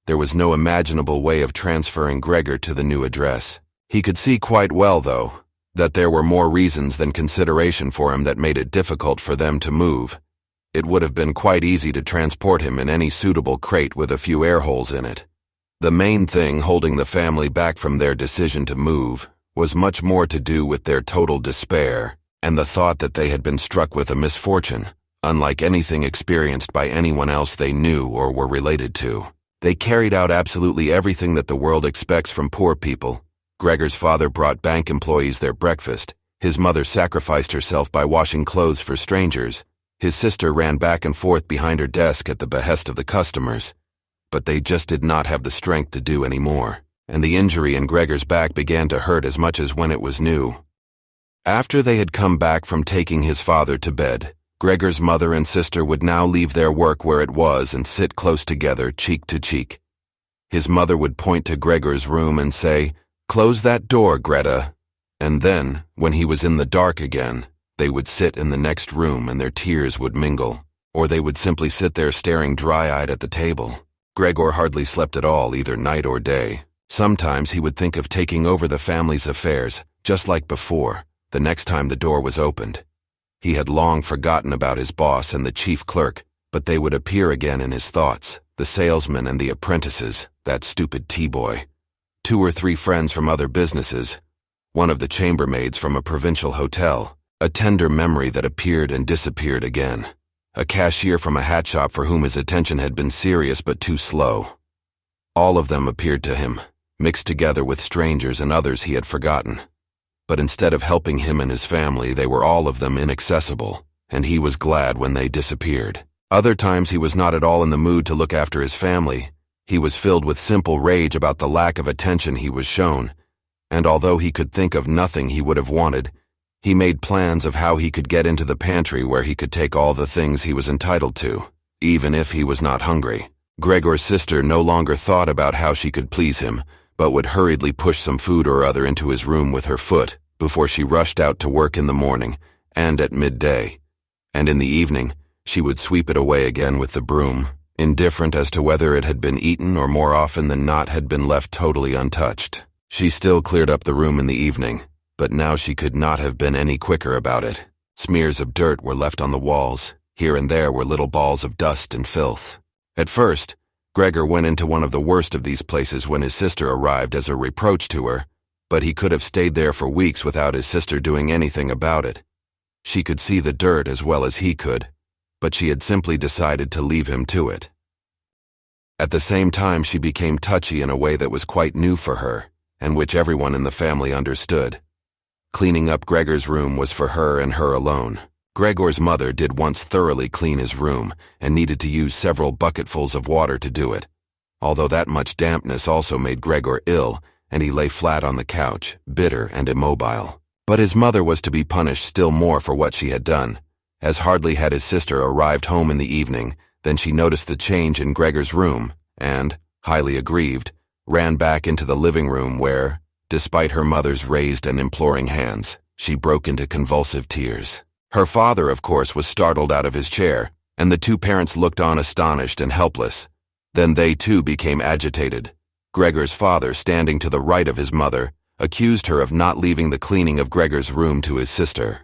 There was no imaginable way of transferring Gregor to the new address. He could see quite well, though, that there were more reasons than consideration for him that made it difficult for them to move. It would have been quite easy to transport him in any suitable crate with a few air holes in it. The main thing holding the family back from their decision to move was much more to do with their total despair and the thought that they had been struck with a misfortune, unlike anything experienced by anyone else they knew or were related to. They carried out absolutely everything that the world expects from poor people. Gregor's father brought bank employees their breakfast. His mother sacrificed herself by washing clothes for strangers. His sister ran back and forth behind her desk at the behest of the customers. But they just did not have the strength to do any more, and the injury in Gregor's back began to hurt as much as when it was new. After they had come back from taking his father to bed, Gregor's mother and sister would now leave their work where it was and sit close together, cheek to cheek. His mother would point to Gregor's room and say, "Close that door, Greta." And then, when he was in the dark again, they would sit in the next room and their tears would mingle, or they would simply sit there staring dry-eyed at the table. Gregor hardly slept at all, either night or day. Sometimes he would think of taking over the family's affairs, just like before, the next time the door was opened. He had long forgotten about his boss and the chief clerk, but they would appear again in his thoughts, the salesman and the apprentices, that stupid T-boy, 2 or 3 friends from other businesses, one of the chambermaids from a provincial hotel, a tender memory that appeared and disappeared again, a cashier from a hat shop for whom his attention had been serious but too slow. All of them appeared to him, mixed together with strangers and others he had forgotten. But instead of helping him and his family, they were all of them inaccessible, and he was glad when they disappeared. Other times he was not at all in the mood to look after his family. He was filled with simple rage about the lack of attention he was shown, and although he could think of nothing he would have wanted, he made plans of how he could get into the pantry where he could take all the things he was entitled to, even if he was not hungry. Gregor's sister no longer thought about how she could please him, but would hurriedly push some food or other into his room with her foot before she rushed out to work in the morning and at midday. And in the evening, she would sweep it away again with the broom, indifferent as to whether it had been eaten or more often than not had been left totally untouched. She still cleared up the room in the evening, but now she could not have been any quicker about it. Smears of dirt were left on the walls. Here and there were little balls of dust and filth. At first, Gregor went into one of the worst of these places when his sister arrived as a reproach to her, but he could have stayed there for weeks without his sister doing anything about it. She could see the dirt as well as he could, but she had simply decided to leave him to it. At the same time, she became touchy in a way that was quite new for her, and which everyone in the family understood. Cleaning up Gregor's room was for her and her alone. Gregor's mother did once thoroughly clean his room and needed to use several bucketfuls of water to do it, although that much dampness also made Gregor ill, and he lay flat on the couch, bitter and immobile. But his mother was to be punished still more for what she had done, as hardly had his sister arrived home in the evening than she noticed the change in Gregor's room and, highly aggrieved, ran back into the living room where, despite her mother's raised and imploring hands, she broke into convulsive tears. Her father, of course, was startled out of his chair, and the 2 parents looked on astonished and helpless. Then they too became agitated. Gregor's father, standing to the right of his mother, accused her of not leaving the cleaning of Gregor's room to his sister.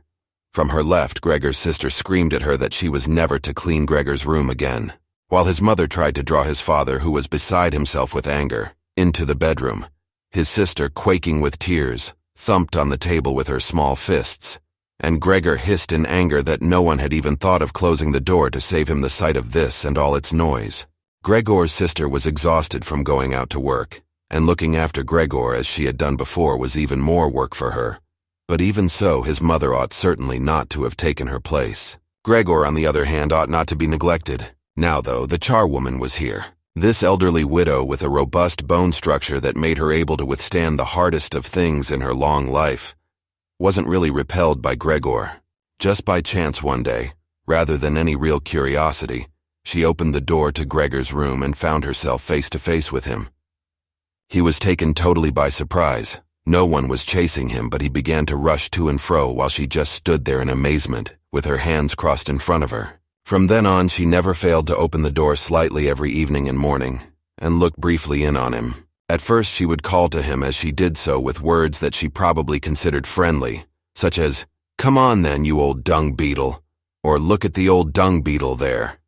From her left, Gregor's sister screamed at her that she was never to clean Gregor's room again, while his mother tried to draw his father, who was beside himself with anger, into the bedroom. His sister, quaking with tears, thumped on the table with her small fists, and Gregor hissed in anger that no one had even thought of closing the door to save him the sight of this and all its noise. Gregor's sister was exhausted from going out to work, and looking after Gregor as she had done before was even more work for her. But even so, his mother ought certainly not to have taken her place. Gregor, on the other hand, ought not to be neglected. Now, though, the charwoman was here. This elderly widow with a robust bone structure that made her able to withstand the hardest of things in her long life wasn't really repelled by Gregor. Just by chance one day, rather than any real curiosity, she opened the door to Gregor's room and found herself face to face with him. He was taken totally by surprise. No one was chasing him, but he began to rush to and fro while she just stood there in amazement, with her hands crossed in front of her. From then on, she never failed to open the door slightly every evening and morning, and look briefly in on him. At first she would call to him as she did so with words that she probably considered friendly, such as, "Come on then, you old dung beetle," or "Look at the old dung beetle there."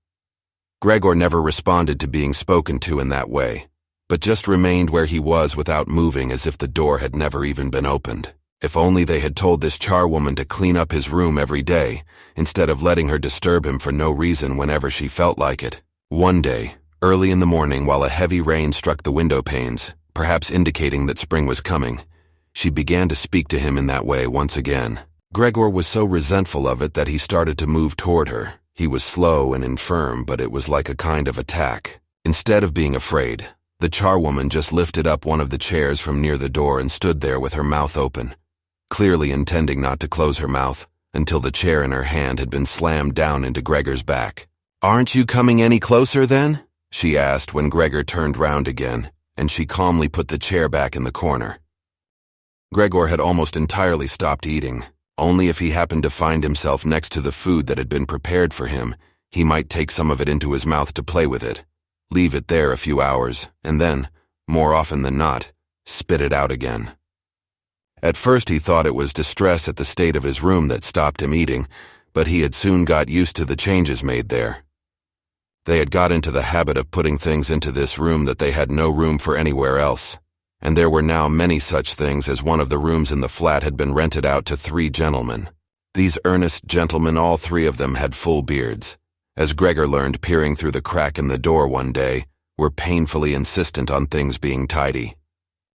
Gregor never responded to being spoken to in that way, but just remained where he was without moving as if the door had never even been opened. If only they had told this charwoman to clean up his room every day, instead of letting her disturb him for no reason whenever she felt like it. One day, early in the morning, while a heavy rain struck the window panes, perhaps indicating that spring was coming, she began to speak to him in that way once again. Gregor was so resentful of it that he started to move toward her. He was slow and infirm, but it was like a kind of attack. Instead of being afraid, the charwoman just lifted up one of the chairs from near the door and stood there with her mouth open, clearly intending not to close her mouth until the chair in her hand had been slammed down into Gregor's back. "Aren't you coming any closer then?" she asked when Gregor turned round again, and she calmly put the chair back in the corner. Gregor had almost entirely stopped eating. Only if he happened to find himself next to the food that had been prepared for him, he might take some of it into his mouth to play with it, leave it there a few hours, and then, more often than not, spit it out again. At first he thought it was distress at the state of his room that stopped him eating, but he had soon got used to the changes made there. They had got into the habit of putting things into this room that they had no room for anywhere else, and there were now many such things as one of the rooms in the flat had been rented out to 3 gentlemen. These earnest gentlemen, all 3 of them had full beards, as Gregor learned peering through the crack in the door one day, were painfully insistent on things being tidy.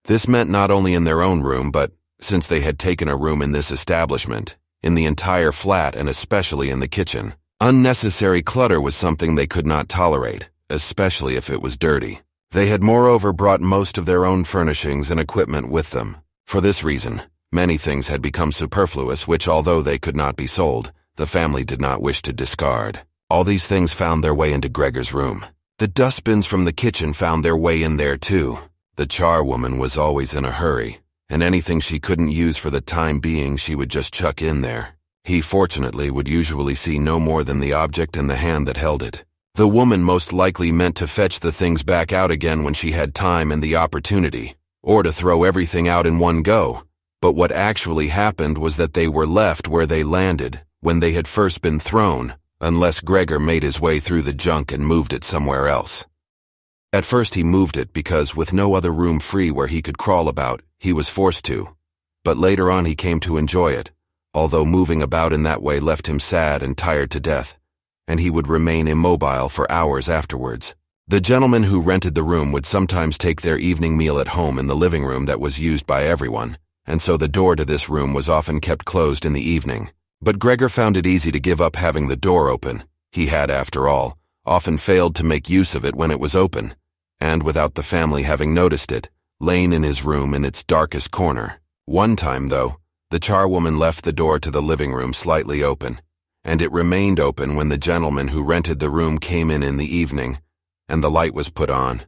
This meant not only in their own room, but, since they had taken a room in this establishment, in the entire flat and especially in the kitchen. Unnecessary clutter was something they could not tolerate, especially if it was dirty. They had moreover brought most of their own furnishings and equipment with them. For this reason, many things had become superfluous which, although they could not be sold, the family did not wish to discard. All these things found their way into Gregor's room. The dustbins from the kitchen found their way in there too. The charwoman was always in a hurry, and anything she couldn't use for the time being she would just chuck in there. He, fortunately, would usually see no more than the object in the hand that held it. The woman most likely meant to fetch the things back out again when she had time and the opportunity, or to throw everything out in one go. But what actually happened was that they were left where they landed, when they had first been thrown, unless Gregor made his way through the junk and moved it somewhere else. At first he moved it because, with no other room free where he could crawl about, he was forced to. But later on he came to enjoy it, although moving about in that way left him sad and tired to death, and he would remain immobile for hours afterwards. The gentleman who rented the room would sometimes take their evening meal at home in the living room that was used by everyone, and so the door to this room was often kept closed in the evening. But Gregor found it easy to give up having the door open. He had, after all, often failed to make use of it when it was open, and without the family having noticed it, lain in his room in its darkest corner. One time, though, the charwoman left the door to the living room slightly open, and it remained open when the gentleman who rented the room came in the evening, and the light was put on.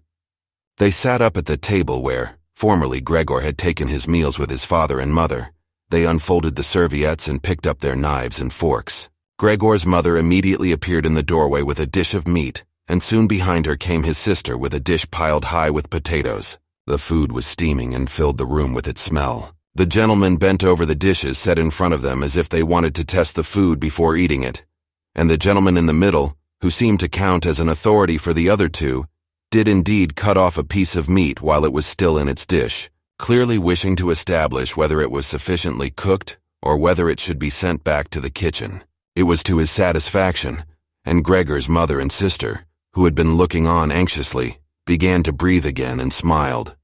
They sat up at the table where, formerly, Gregor had taken his meals with his father and mother. They unfolded the serviettes and picked up their knives and forks. Gregor's mother immediately appeared in the doorway with a dish of meat, and soon behind her came his sister with a dish piled high with potatoes. The food was steaming and filled the room with its smell. The gentleman bent over the dishes set in front of them as if they wanted to test the food before eating it, and the gentleman in the middle, who seemed to count as an authority for the other 2, did indeed cut off a piece of meat while it was still in its dish, clearly wishing to establish whether it was sufficiently cooked or whether it should be sent back to the kitchen. It was to his satisfaction, and Gregor's mother and sister, who had been looking on anxiously, began to breathe again and smiled.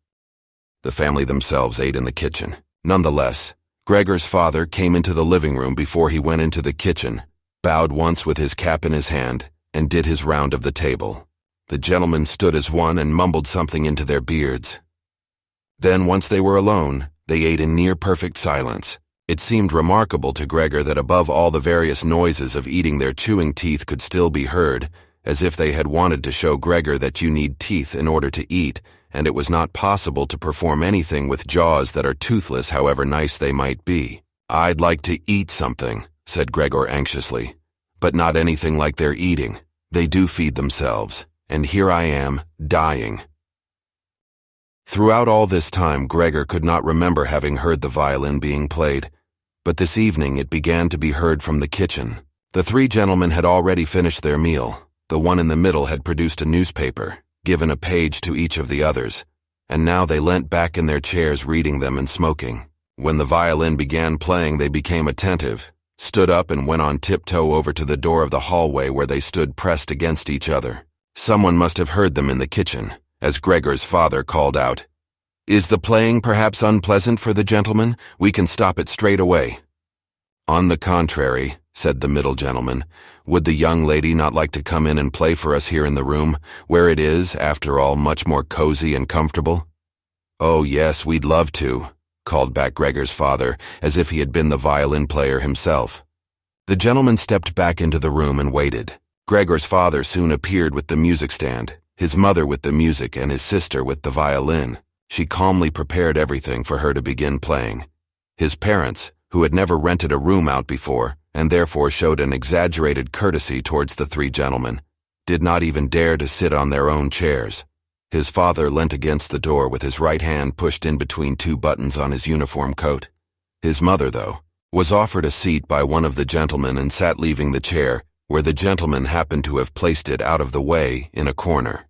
The family themselves ate in the kitchen. Nonetheless, Gregor's father came into the living room before he went into the kitchen, bowed once with his cap in his hand, and did his round of the table. The gentlemen stood as one and mumbled something into their beards. Then, once they were alone, they ate in near-perfect silence. It seemed remarkable to Gregor that above all the various noises of eating their chewing teeth could still be heard, as if they had wanted to show Gregor that you need teeth in order to eat, and it was not possible to perform anything with jaws that are toothless however nice they might be. "I'd like to eat something," said Gregor anxiously, "but not anything like they're eating. They do feed themselves, and here I am, dying." Throughout all this time, Gregor could not remember having heard the violin being played, but this evening it began to be heard from the kitchen. The 3 gentlemen had already finished their meal. The one in the middle had produced a newspaper, given a page to each of the others, and now they leant back in their chairs reading them and smoking. When the violin began playing, they became attentive, stood up and went on tiptoe over to the door of the hallway where they stood pressed against each other. Someone must have heard them in the kitchen, as Gregor's father called out, "Is the playing perhaps unpleasant for the gentleman? We can stop it straight away." "On the contrary," said the middle gentleman, "would the young lady not like to come in and play for us here in the room, where it is, after all, much more cozy and comfortable?" "Oh, yes, we'd love to," called back Gregor's father, as if he had been the violin player himself. The gentleman stepped back into the room and waited. Gregor's father soon appeared with the music stand, his mother with the music and his sister with the violin. She calmly prepared everything for her to begin playing. His parents, who had never rented a room out before, and therefore showed an exaggerated courtesy towards the 3 gentlemen, did not even dare to sit on their own chairs. His father leant against the door with his right hand pushed in between 2 buttons on his uniform coat. His mother, though, was offered a seat by one of the gentlemen and sat leaving the chair, where the gentleman happened to have placed it out of the way in a corner.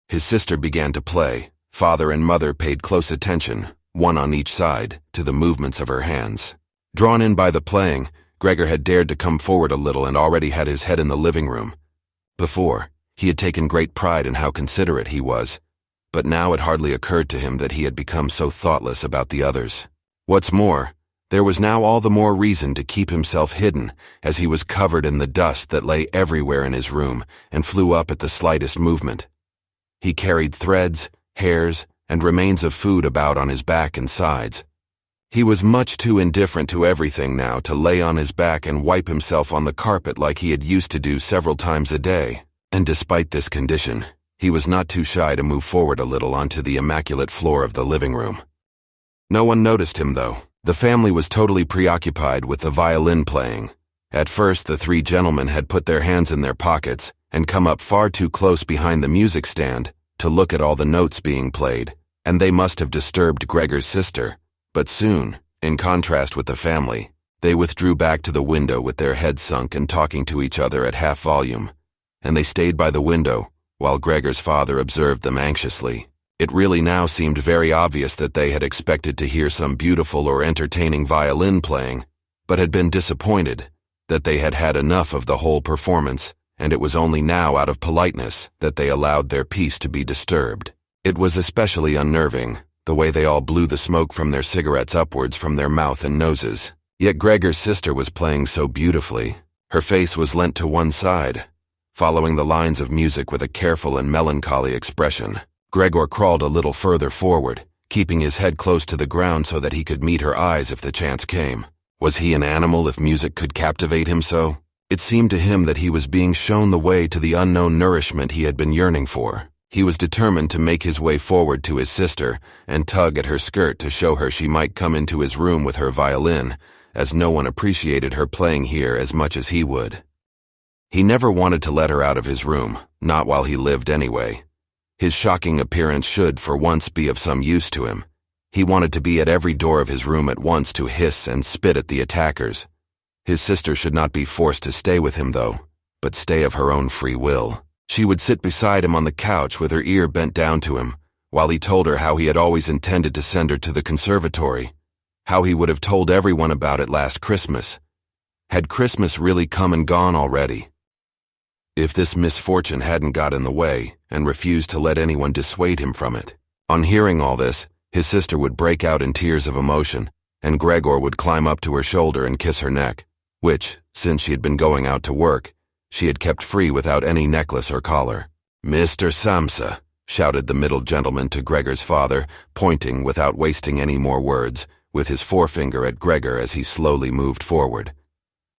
His sister began to play. Father and mother paid close attention, one on each side, to the movements of her hands. Drawn in by the playing, Gregor had dared to come forward a little and already had his head in the living room. Before, he had taken great pride in how considerate he was, but now it hardly occurred to him that he had become so thoughtless about the others. What's more, there was now all the more reason to keep himself hidden, as he was covered in the dust that lay everywhere in his room and flew up at the slightest movement. He carried threads, hairs, and remains of food about on his back and sides. He was much too indifferent to everything now to lay on his back and wipe himself on the carpet like he had used to do several times a day, and despite this condition, he was not too shy to move forward a little onto the immaculate floor of the living room. No one noticed him, though. The family was totally preoccupied with the violin playing. At first, the three gentlemen had put their hands in their pockets and come up far too close behind the music stand to look at all the notes being played, and they must have disturbed Gregor's sister. But soon, in contrast with the family, they withdrew back to the window with their heads sunk and talking to each other at half volume, and they stayed by the window while Gregor's father observed them anxiously. It really now seemed very obvious that they had expected to hear some beautiful or entertaining violin playing, but had been disappointed that they had had enough of the whole performance, and it was only now out of politeness that they allowed their peace to be disturbed. It was especially unnerving, the way they all blew the smoke from their cigarettes upwards from their mouth and noses. Yet Gregor's sister was playing so beautifully. Her face was leant to one side, following the lines of music with a careful and melancholy expression. Gregor crawled a little further forward, keeping his head close to the ground so that he could meet her eyes if the chance came. Was he an animal if music could captivate him so? It seemed to him that he was being shown the way to the unknown nourishment he had been yearning for. He was determined to make his way forward to his sister and tug at her skirt to show her she might come into his room with her violin, as no one appreciated her playing here as much as he would. He never wanted to let her out of his room, not while he lived anyway. His shocking appearance should, for once, be of some use to him. He wanted to be at every door of his room at once to hiss and spit at the attackers. His sister should not be forced to stay with him, though, but stay of her own free will. She would sit beside him on the couch with her ear bent down to him, while he told her how he had always intended to send her to the conservatory, how he would have told everyone about it last Christmas. Had Christmas really come and gone already? If this misfortune hadn't got in the way and refused to let anyone dissuade him from it. On hearing all this, his sister would break out in tears of emotion, and Gregor would climb up to her shoulder and kiss her neck, which, since she had been going out to work, she had kept free without any necklace or collar. "Mr. Samsa," shouted the middle gentleman to Gregor's father, pointing, without wasting any more words, with his forefinger at Gregor as he slowly moved forward.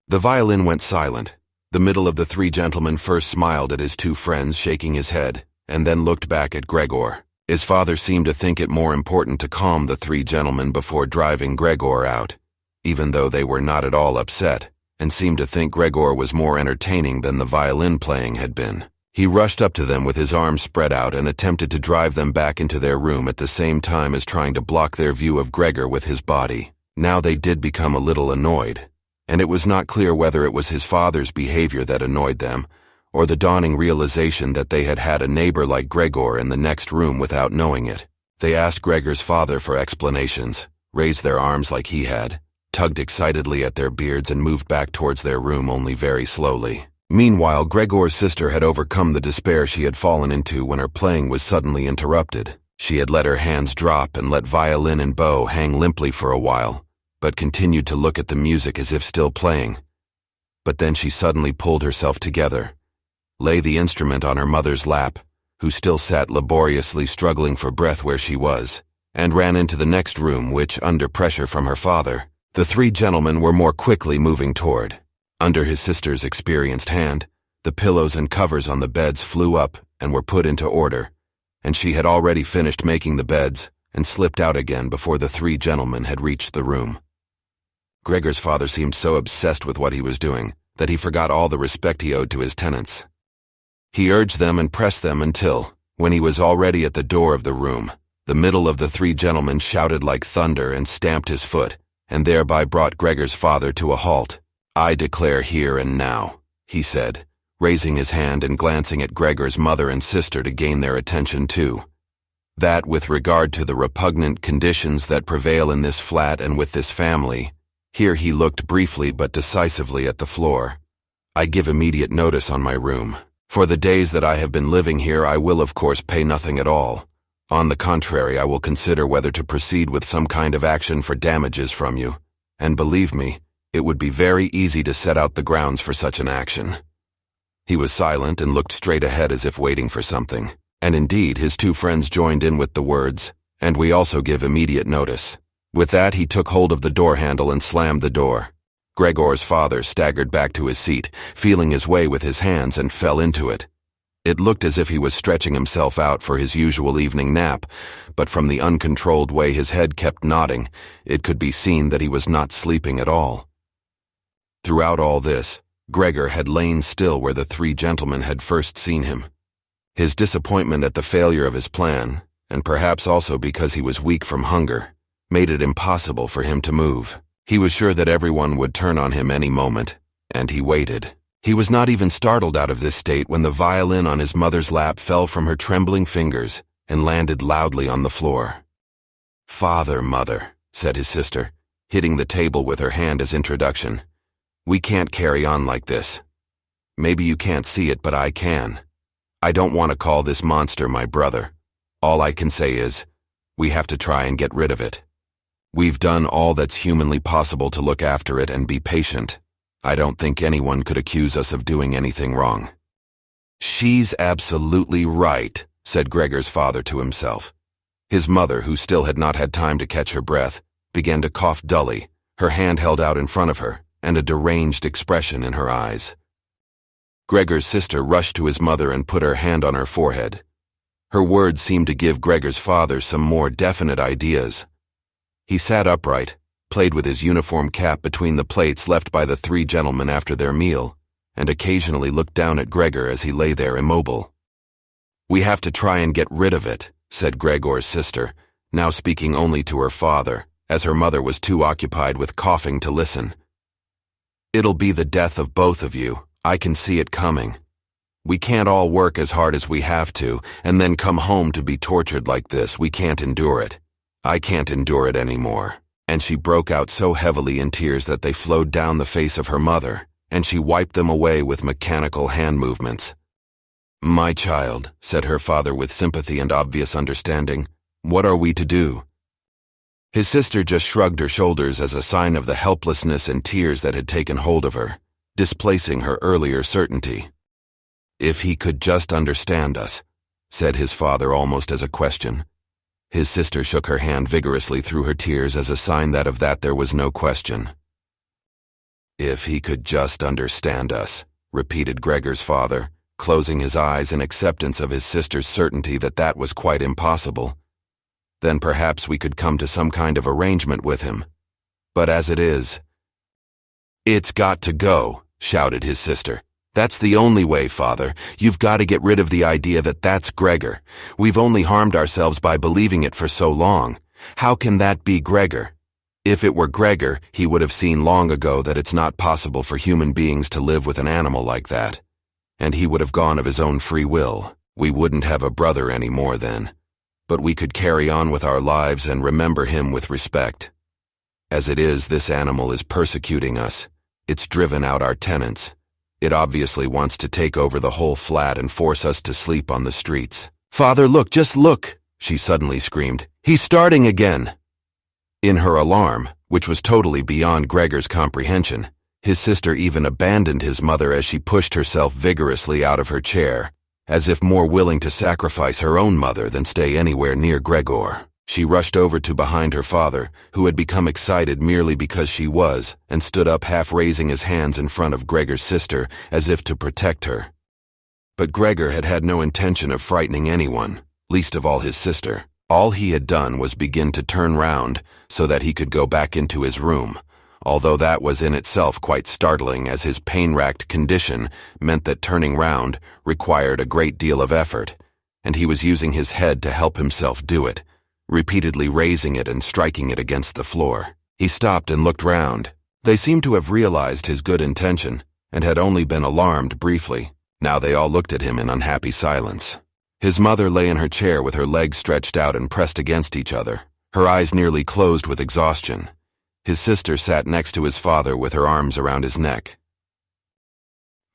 The violin went silent. The middle of the three gentlemen first smiled at his two friends, shaking his head, and then looked back at Gregor. His father seemed to think it more important to calm the three gentlemen before driving Gregor out, even though they were not at all upset, and seemed to think Gregor was more entertaining than the violin playing had been. He rushed up to them with his arms spread out and attempted to drive them back into their room at the same time as trying to block their view of Gregor with his body. Now they did become a little annoyed, and it was not clear whether it was his father's behavior that annoyed them, or the dawning realization that they had had a neighbor like Gregor in the next room without knowing it. They asked Gregor's father for explanations, raised their arms like he had, tugged excitedly at their beards and moved back towards their room only very slowly. Meanwhile, Gregor's sister had overcome the despair she had fallen into when her playing was suddenly interrupted. She had let her hands drop and let violin and bow hang limply for a while, but continued to look at the music as if still playing. But then she suddenly pulled herself together, lay the instrument on her mother's lap, who still sat laboriously struggling for breath where she was, and ran into the next room which, under pressure from her father, the three gentlemen were more quickly moving toward. Under his sister's experienced hand, the pillows and covers on the beds flew up and were put into order, and she had already finished making the beds and slipped out again before the three gentlemen had reached the room. Gregor's father seemed so obsessed with what he was doing that he forgot all the respect he owed to his tenants. He urged them and pressed them until, when he was already at the door of the room, the middle of the three gentlemen shouted like thunder and stamped his foot, and thereby brought Gregor's father to a halt. "I declare here and now," he said, raising his hand and glancing at Gregor's mother and sister to gain their attention too. That with regard to the repugnant conditions that prevail in this flat and with this family, here he looked briefly but decisively at the floor. I give immediate notice on my room. For the days that I have been living here, I will of course pay nothing at all. On the contrary, I will consider whether to proceed with some kind of action for damages from you. And believe me, it would be very easy to set out the grounds for such an action. He was silent and looked straight ahead as if waiting for something. And indeed, his two friends joined in with the words, "And we also give immediate notice." With that, he took hold of the door handle and slammed the door. Gregor's father staggered back to his seat, feeling his way with his hands, and fell into it. It looked as if he was stretching himself out for his usual evening nap, but from the uncontrolled way his head kept nodding, it could be seen that he was not sleeping at all. Throughout all this, Gregor had lain still where the three gentlemen had first seen him. His disappointment at the failure of his plan, and perhaps also because he was weak from hunger, made it impossible for him to move. He was sure that everyone would turn on him any moment, and he waited. He was not even startled out of this state when the violin on his mother's lap fell from her trembling fingers and landed loudly on the floor. "Father, Mother," said his sister, hitting the table with her hand as introduction. "We can't carry on like this. Maybe you can't see it, but I can. I don't want to call this monster my brother. All I can say is, we have to try and get rid of it. We've done all that's humanly possible to look after it and be patient. I don't think anyone could accuse us of doing anything wrong." "She's absolutely right," said Gregor's father to himself. His mother, who still had not had time to catch her breath, began to cough dully, her hand held out in front of her, and a deranged expression in her eyes. Gregor's sister rushed to his mother and put her hand on her forehead. Her words seemed to give Gregor's father some more definite ideas. He sat upright, played with his uniform cap between the plates left by the three gentlemen after their meal, and occasionally looked down at Gregor as he lay there immobile. "We have to try and get rid of it," said Gregor's sister, now speaking only to her father, as her mother was too occupied with coughing to listen. "It'll be the death of both of you. I can see it coming. We can't all work as hard as we have to, and then come home to be tortured like this. We can't endure it. I can't endure it anymore." And she broke out so heavily in tears that they flowed down the face of her mother, and she wiped them away with mechanical hand movements. "My child," said her father with sympathy and obvious understanding, "what are we to do?" His sister just shrugged her shoulders as a sign of the helplessness and tears that had taken hold of her, displacing her earlier certainty. "If he could just understand us," said his father almost as a question. His sister shook her hand vigorously through her tears as a sign that of that there was no question. "If he could just understand us," repeated Gregor's father, closing his eyes in acceptance of his sister's certainty that that was quite impossible. "Then perhaps we could come to some kind of arrangement with him. But as it is—" "It's got to go," shouted his sister. "That's the only way, Father. You've got to get rid of the idea that that's Gregor. We've only harmed ourselves by believing it for so long. How can that be Gregor? If it were Gregor, he would have seen long ago that it's not possible for human beings to live with an animal like that. And he would have gone of his own free will. We wouldn't have a brother anymore then. But we could carry on with our lives and remember him with respect. As it is, this animal is persecuting us. It's driven out our tenants. It obviously wants to take over the whole flat and force us to sleep on the streets." "Father, look, just look!" she suddenly screamed. "He's starting again!" In her alarm, which was totally beyond Gregor's comprehension, his sister even abandoned his mother as she pushed herself vigorously out of her chair, as if more willing to sacrifice her own mother than stay anywhere near Gregor. She rushed over to behind her father, who had become excited merely because she was, and stood up half raising his hands in front of Gregor's sister as if to protect her. But Gregor had had no intention of frightening anyone, least of all his sister. All he had done was begin to turn round so that he could go back into his room, although that was in itself quite startling, as his pain-racked condition meant that turning round required a great deal of effort, and he was using his head to help himself do it, repeatedly raising it and striking it against the floor. He stopped and looked round. They seemed to have realized his good intention, and had only been alarmed briefly. Now they all looked at him in unhappy silence. His mother lay in her chair with her legs stretched out and pressed against each other, her eyes nearly closed with exhaustion. His sister sat next to his father with her arms around his neck.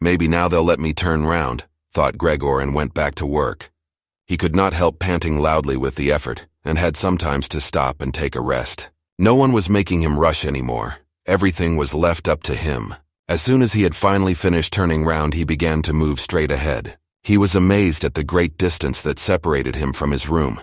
Maybe now they'll let me turn round, thought Gregor, and went back to work. He could not help panting loudly with the effort, and had sometimes to stop and take a rest. No one was making him rush anymore. Everything was left up to him. As soon as he had finally finished turning round, he began to move straight ahead. He was amazed at the great distance that separated him from his room,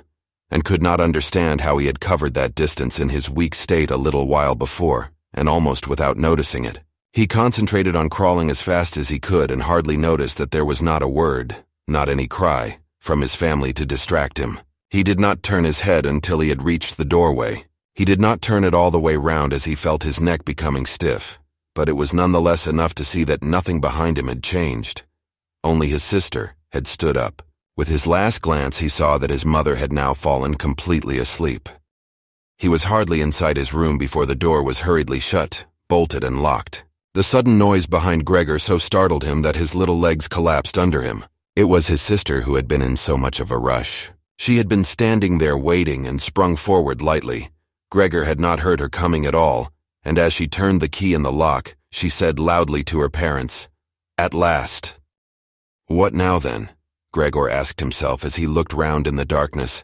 and could not understand how he had covered that distance in his weak state a little while before, and almost without noticing it. He concentrated on crawling as fast as he could and hardly noticed that there was not a word, not any cry, from his family to distract him. He did not turn his head until he had reached the doorway. He did not turn it all the way round as he felt his neck becoming stiff, but it was nonetheless enough to see that nothing behind him had changed. Only his sister had stood up. With his last glance, he saw that his mother had now fallen completely asleep. He was hardly inside his room before the door was hurriedly shut, bolted and locked. The sudden noise behind Gregor so startled him that his little legs collapsed under him. It was his sister who had been in so much of a rush. She had been standing there waiting and sprung forward lightly. Gregor had not heard her coming at all, and as she turned the key in the lock, she said loudly to her parents, "At last." What now then? Gregor asked himself as he looked round in the darkness.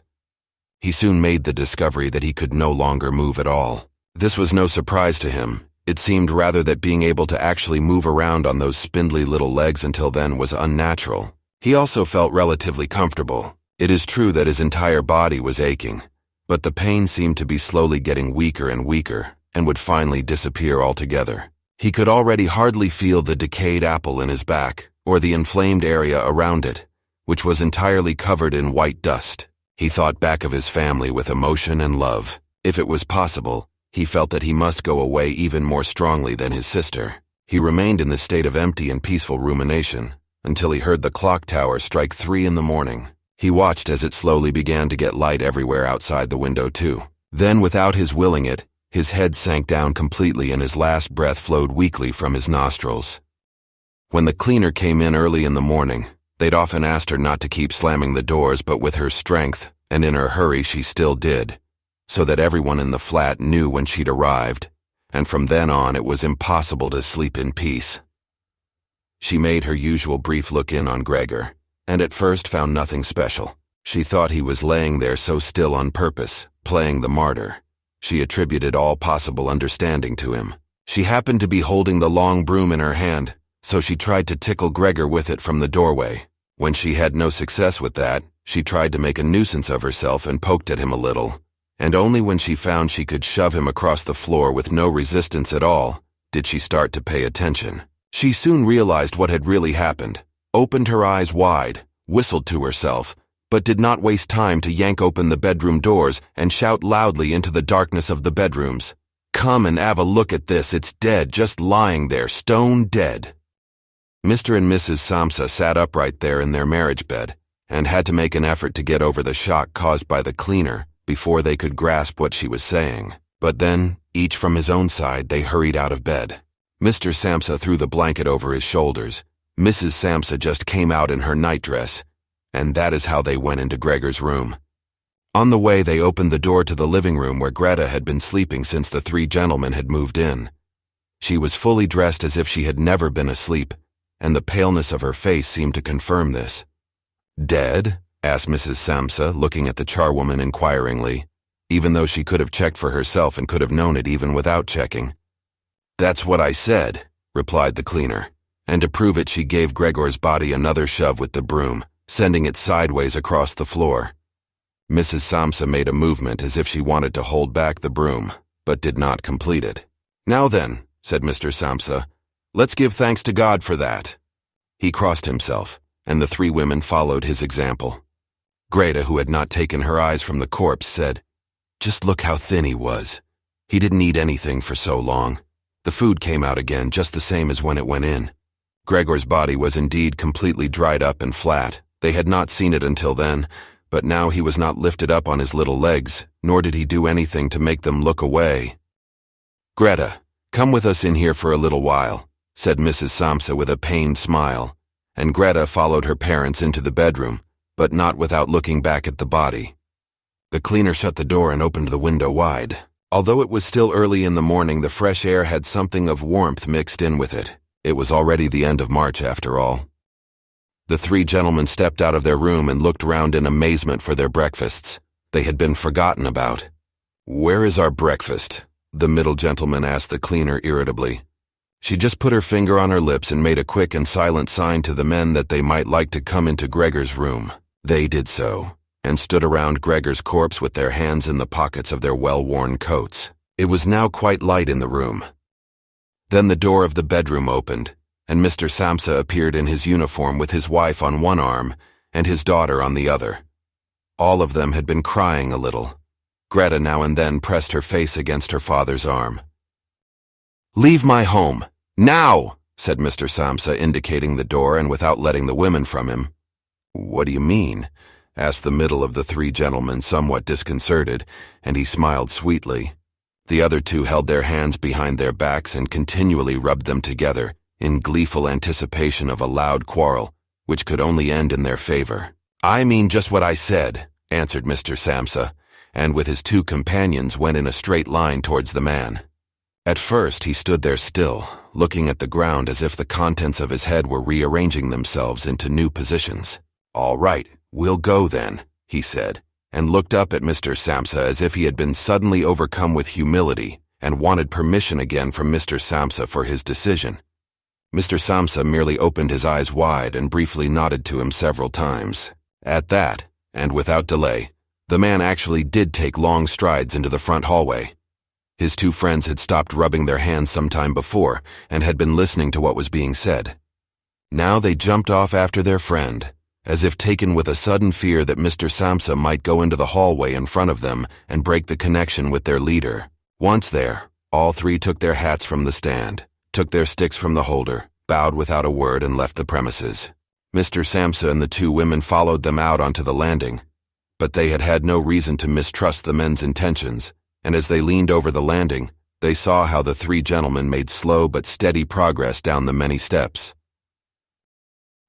He soon made the discovery that he could no longer move at all. This was no surprise to him. It seemed rather that being able to actually move around on those spindly little legs until then was unnatural. He also felt relatively comfortable. It is true that his entire body was aching, but the pain seemed to be slowly getting weaker and weaker, and would finally disappear altogether. He could already hardly feel the decayed apple in his back, or the inflamed area around it, which was entirely covered in white dust. He thought back of his family with emotion and love. If it was possible, he felt that he must go away even more strongly than his sister. He remained in this state of empty and peaceful rumination until he heard the clock tower strike 3 in the morning. He watched as it slowly began to get light everywhere outside the window too. Then, without his willing it, his head sank down completely and his last breath flowed weakly from his nostrils. When the cleaner came in early in the morning, they'd often asked her not to keep slamming the doors, but with her strength and in her hurry she still did, so that everyone in the flat knew when she'd arrived, and from then on it was impossible to sleep in peace. She made her usual brief look in on Gregor, and at first found nothing special. She thought he was laying there so still on purpose, playing the martyr. She attributed all possible understanding to him. She happened to be holding the long broom in her hand, so she tried to tickle Gregor with it from the doorway. When she had no success with that, she tried to make a nuisance of herself and poked at him a little, and only when she found she could shove him across the floor with no resistance at all, did she start to pay attention. She soon realized what had really happened, opened her eyes wide, whistled to herself, but did not waste time to yank open the bedroom doors and shout loudly into the darkness of the bedrooms, "Come and have a look at this, it's dead, just lying there, stone dead." Mr. and Mrs. Samsa sat upright there in their marriage bed, and had to make an effort to get over the shock caused by the cleaner before they could grasp what she was saying. But then, each from his own side, they hurried out of bed. Mr. Samsa threw the blanket over his shoulders. Mrs. Samsa just came out in her nightdress, and that is how they went into Gregor's room. On the way, they opened the door to the living room where Greta had been sleeping since the 3 gentlemen had moved in. She was fully dressed as if she had never been asleep, and the paleness of her face seemed to confirm this. "Dead?" asked Mrs. Samsa, looking at the charwoman inquiringly, even though she could have checked for herself and could have known it even without checking. "That's what I said," replied the cleaner, and to prove it she gave Gregor's body another shove with the broom, sending it sideways across the floor. Mrs. Samsa made a movement as if she wanted to hold back the broom, but did not complete it. "Now then," said Mr. Samsa, "let's give thanks to God for that." He crossed himself, and the 3 women followed his example. Greta, who had not taken her eyes from the corpse, said, "Just look how thin he was. He didn't eat anything for so long. The food came out again just the same as when it went in." Gregor's body was indeed completely dried up and flat. They had not seen it until then, but now he was not lifted up on his little legs, nor did he do anything to make them look away. "Greta, come with us in here for a little while," said Mrs. Samsa with a pained smile, and Greta followed her parents into the bedroom, but not without looking back at the body. The cleaner shut the door and opened the window wide. Although it was still early in the morning, the fresh air had something of warmth mixed in with it. It was already the end of March, after all. The three gentlemen stepped out of their room and looked round in amazement for their breakfasts. They had been forgotten about. "Where is our breakfast?" the middle gentleman asked the cleaner irritably. She just put her finger on her lips and made a quick and silent sign to the men that they might like to come into Gregor's room. They did so, and stood around Gregor's corpse with their hands in the pockets of their well-worn coats. It was now quite light in the room. Then the door of the bedroom opened, and Mr. Samsa appeared in his uniform with his wife on one arm and his daughter on the other. All of them had been crying a little. Greta now and then pressed her face against her father's arm. "Leave my home, now!" said Mr. Samsa, indicating the door and without letting the women from him. "What do you mean?" asked the middle of the three gentlemen, somewhat disconcerted, and he smiled sweetly. The other two held their hands behind their backs and continually rubbed them together, in gleeful anticipation of a loud quarrel, which could only end in their favor. "I mean just what I said," answered Mr. Samsa, and with his two companions went in a straight line towards the man. At first he stood there still, looking at the ground as if the contents of his head were rearranging themselves into new positions. "All right, we'll go then," he said, and looked up at Mr. Samsa as if he had been suddenly overcome with humility and wanted permission again from Mr. Samsa for his decision. Mr. Samsa merely opened his eyes wide and briefly nodded to him several times. At that, and without delay, the man actually did take long strides into the front hallway. His two friends had stopped rubbing their hands some time before and had been listening to what was being said. Now they jumped off after their friend, as if taken with a sudden fear that Mr. Samsa might go into the hallway in front of them and break the connection with their leader. Once there, all three took their hats from the stand, took their sticks from the holder, bowed without a word, and left the premises. Mr. Samsa and the two women followed them out onto the landing, but they had had no reason to mistrust the men's intentions, and as they leaned over the landing, they saw how the three gentlemen made slow but steady progress down the many steps.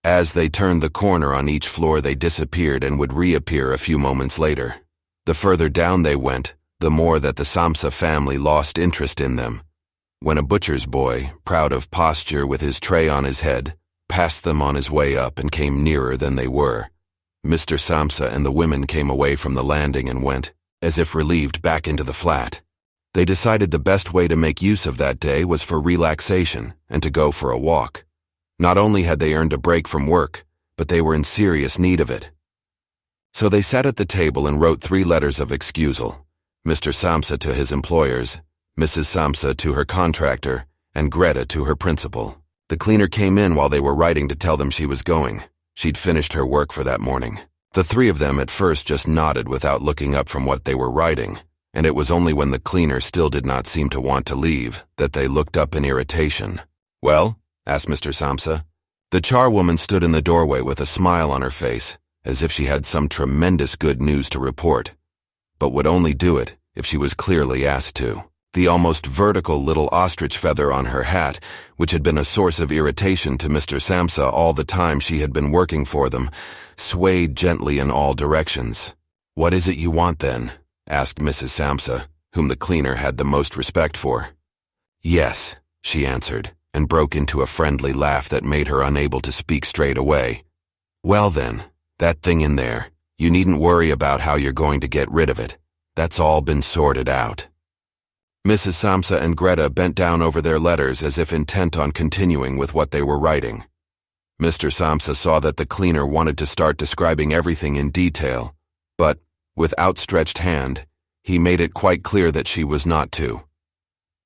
As they turned the corner on each floor, they disappeared and would reappear a few moments later. The further down they went, the more that the Samsa family lost interest in them. When a butcher's boy, proud of posture with his tray on his head, passed them on his way up and came nearer than they were, Mr. Samsa and the women came away from the landing and went, as if relieved, back into the flat. They decided the best way to make use of that day was for relaxation and to go for a walk. Not only had they earned a break from work, but they were in serious need of it. So they sat at the table and wrote 3 letters of excusal, Mr. Samsa to his employers, Mrs. Samsa to her contractor, and Greta to her principal. The cleaner came in while they were writing to tell them she was going. She'd finished her work for that morning. The 3 of them at first just nodded without looking up from what they were writing, and it was only when the cleaner still did not seem to want to leave that they looked up in irritation. "Well?" asked Mr. Samsa. The charwoman stood in the doorway with a smile on her face, as if she had some tremendous good news to report, but would only do it if she was clearly asked to. The almost vertical little ostrich feather on her hat, which had been a source of irritation to Mr. Samsa all the time she had been working for them, swayed gently in all directions. "What is it you want, then?" asked Mrs. Samsa, whom the cleaner had the most respect for. "Yes," she answered, and broke into a friendly laugh that made her unable to speak straight away. "Well then, that thing in there, you needn't worry about how you're going to get rid of it. That's all been sorted out." Mrs. Samsa and Greta bent down over their letters as if intent on continuing with what they were writing. Mr. Samsa saw that the cleaner wanted to start describing everything in detail, but, with outstretched hand, he made it quite clear that she was not to.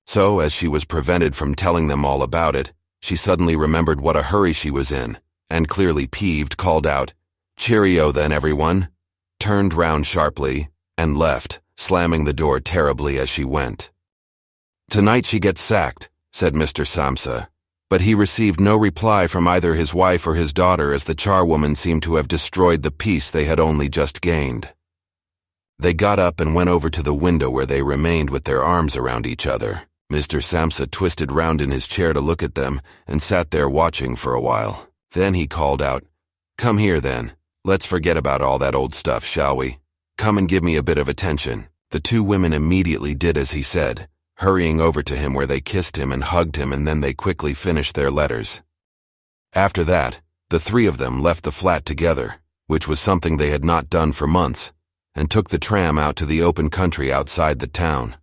So, as she was prevented from telling them all about it, she suddenly remembered what a hurry she was in, and clearly peeved, called out, "Cheerio then, everyone," turned round sharply, and left, slamming the door terribly as she went. "Tonight she gets sacked," said Mr. Samsa, but he received no reply from either his wife or his daughter, as the charwoman seemed to have destroyed the peace they had only just gained. They got up and went over to the window, where they remained with their arms around each other. Mr. Samsa twisted round in his chair to look at them and sat there watching for a while. Then he called out, "Come here then. Let's forget about all that old stuff, shall we? Come and give me a bit of attention." The two women immediately did as he said, hurrying over to him where they kissed him and hugged him, and then they quickly finished their letters. After that, the three of them left the flat together, which was something they had not done for months, and took the tram out to the open country outside the town.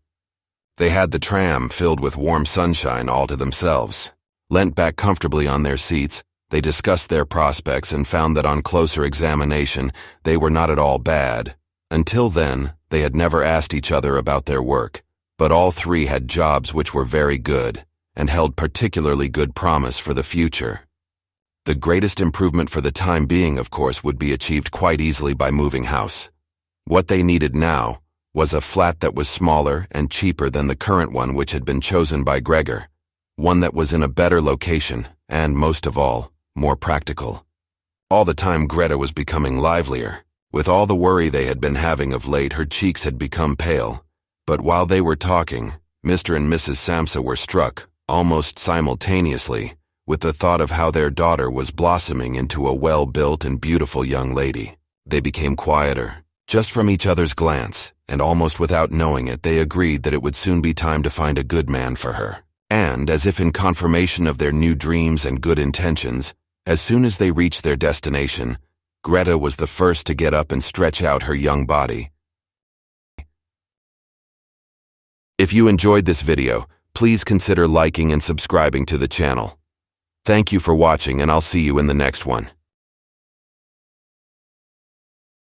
They had the tram filled with warm sunshine all to themselves. Leant back comfortably on their seats, they discussed their prospects and found that on closer examination, they were not at all bad. Until then, they had never asked each other about their work, but all three had jobs which were very good, and held particularly good promise for the future. The greatest improvement for the time being, of course, would be achieved quite easily by moving house. What they needed now was a flat that was smaller and cheaper than the current one which had been chosen by Gregor, one that was in a better location, and, most of all, more practical. All the time Greta was becoming livelier. With all the worry they had been having of late, her cheeks had become pale. But while they were talking, Mr. and Mrs. Samsa were struck, almost simultaneously, with the thought of how their daughter was blossoming into a well-built and beautiful young lady. They became quieter. Just from each other's glance, and almost without knowing it, they agreed that it would soon be time to find a good man for her. And, as if in confirmation of their new dreams and good intentions, as soon as they reached their destination, Greta was the first to get up and stretch out her young body. If you enjoyed this video, please consider liking and subscribing to the channel. Thank you for watching, and I'll see you in the next one.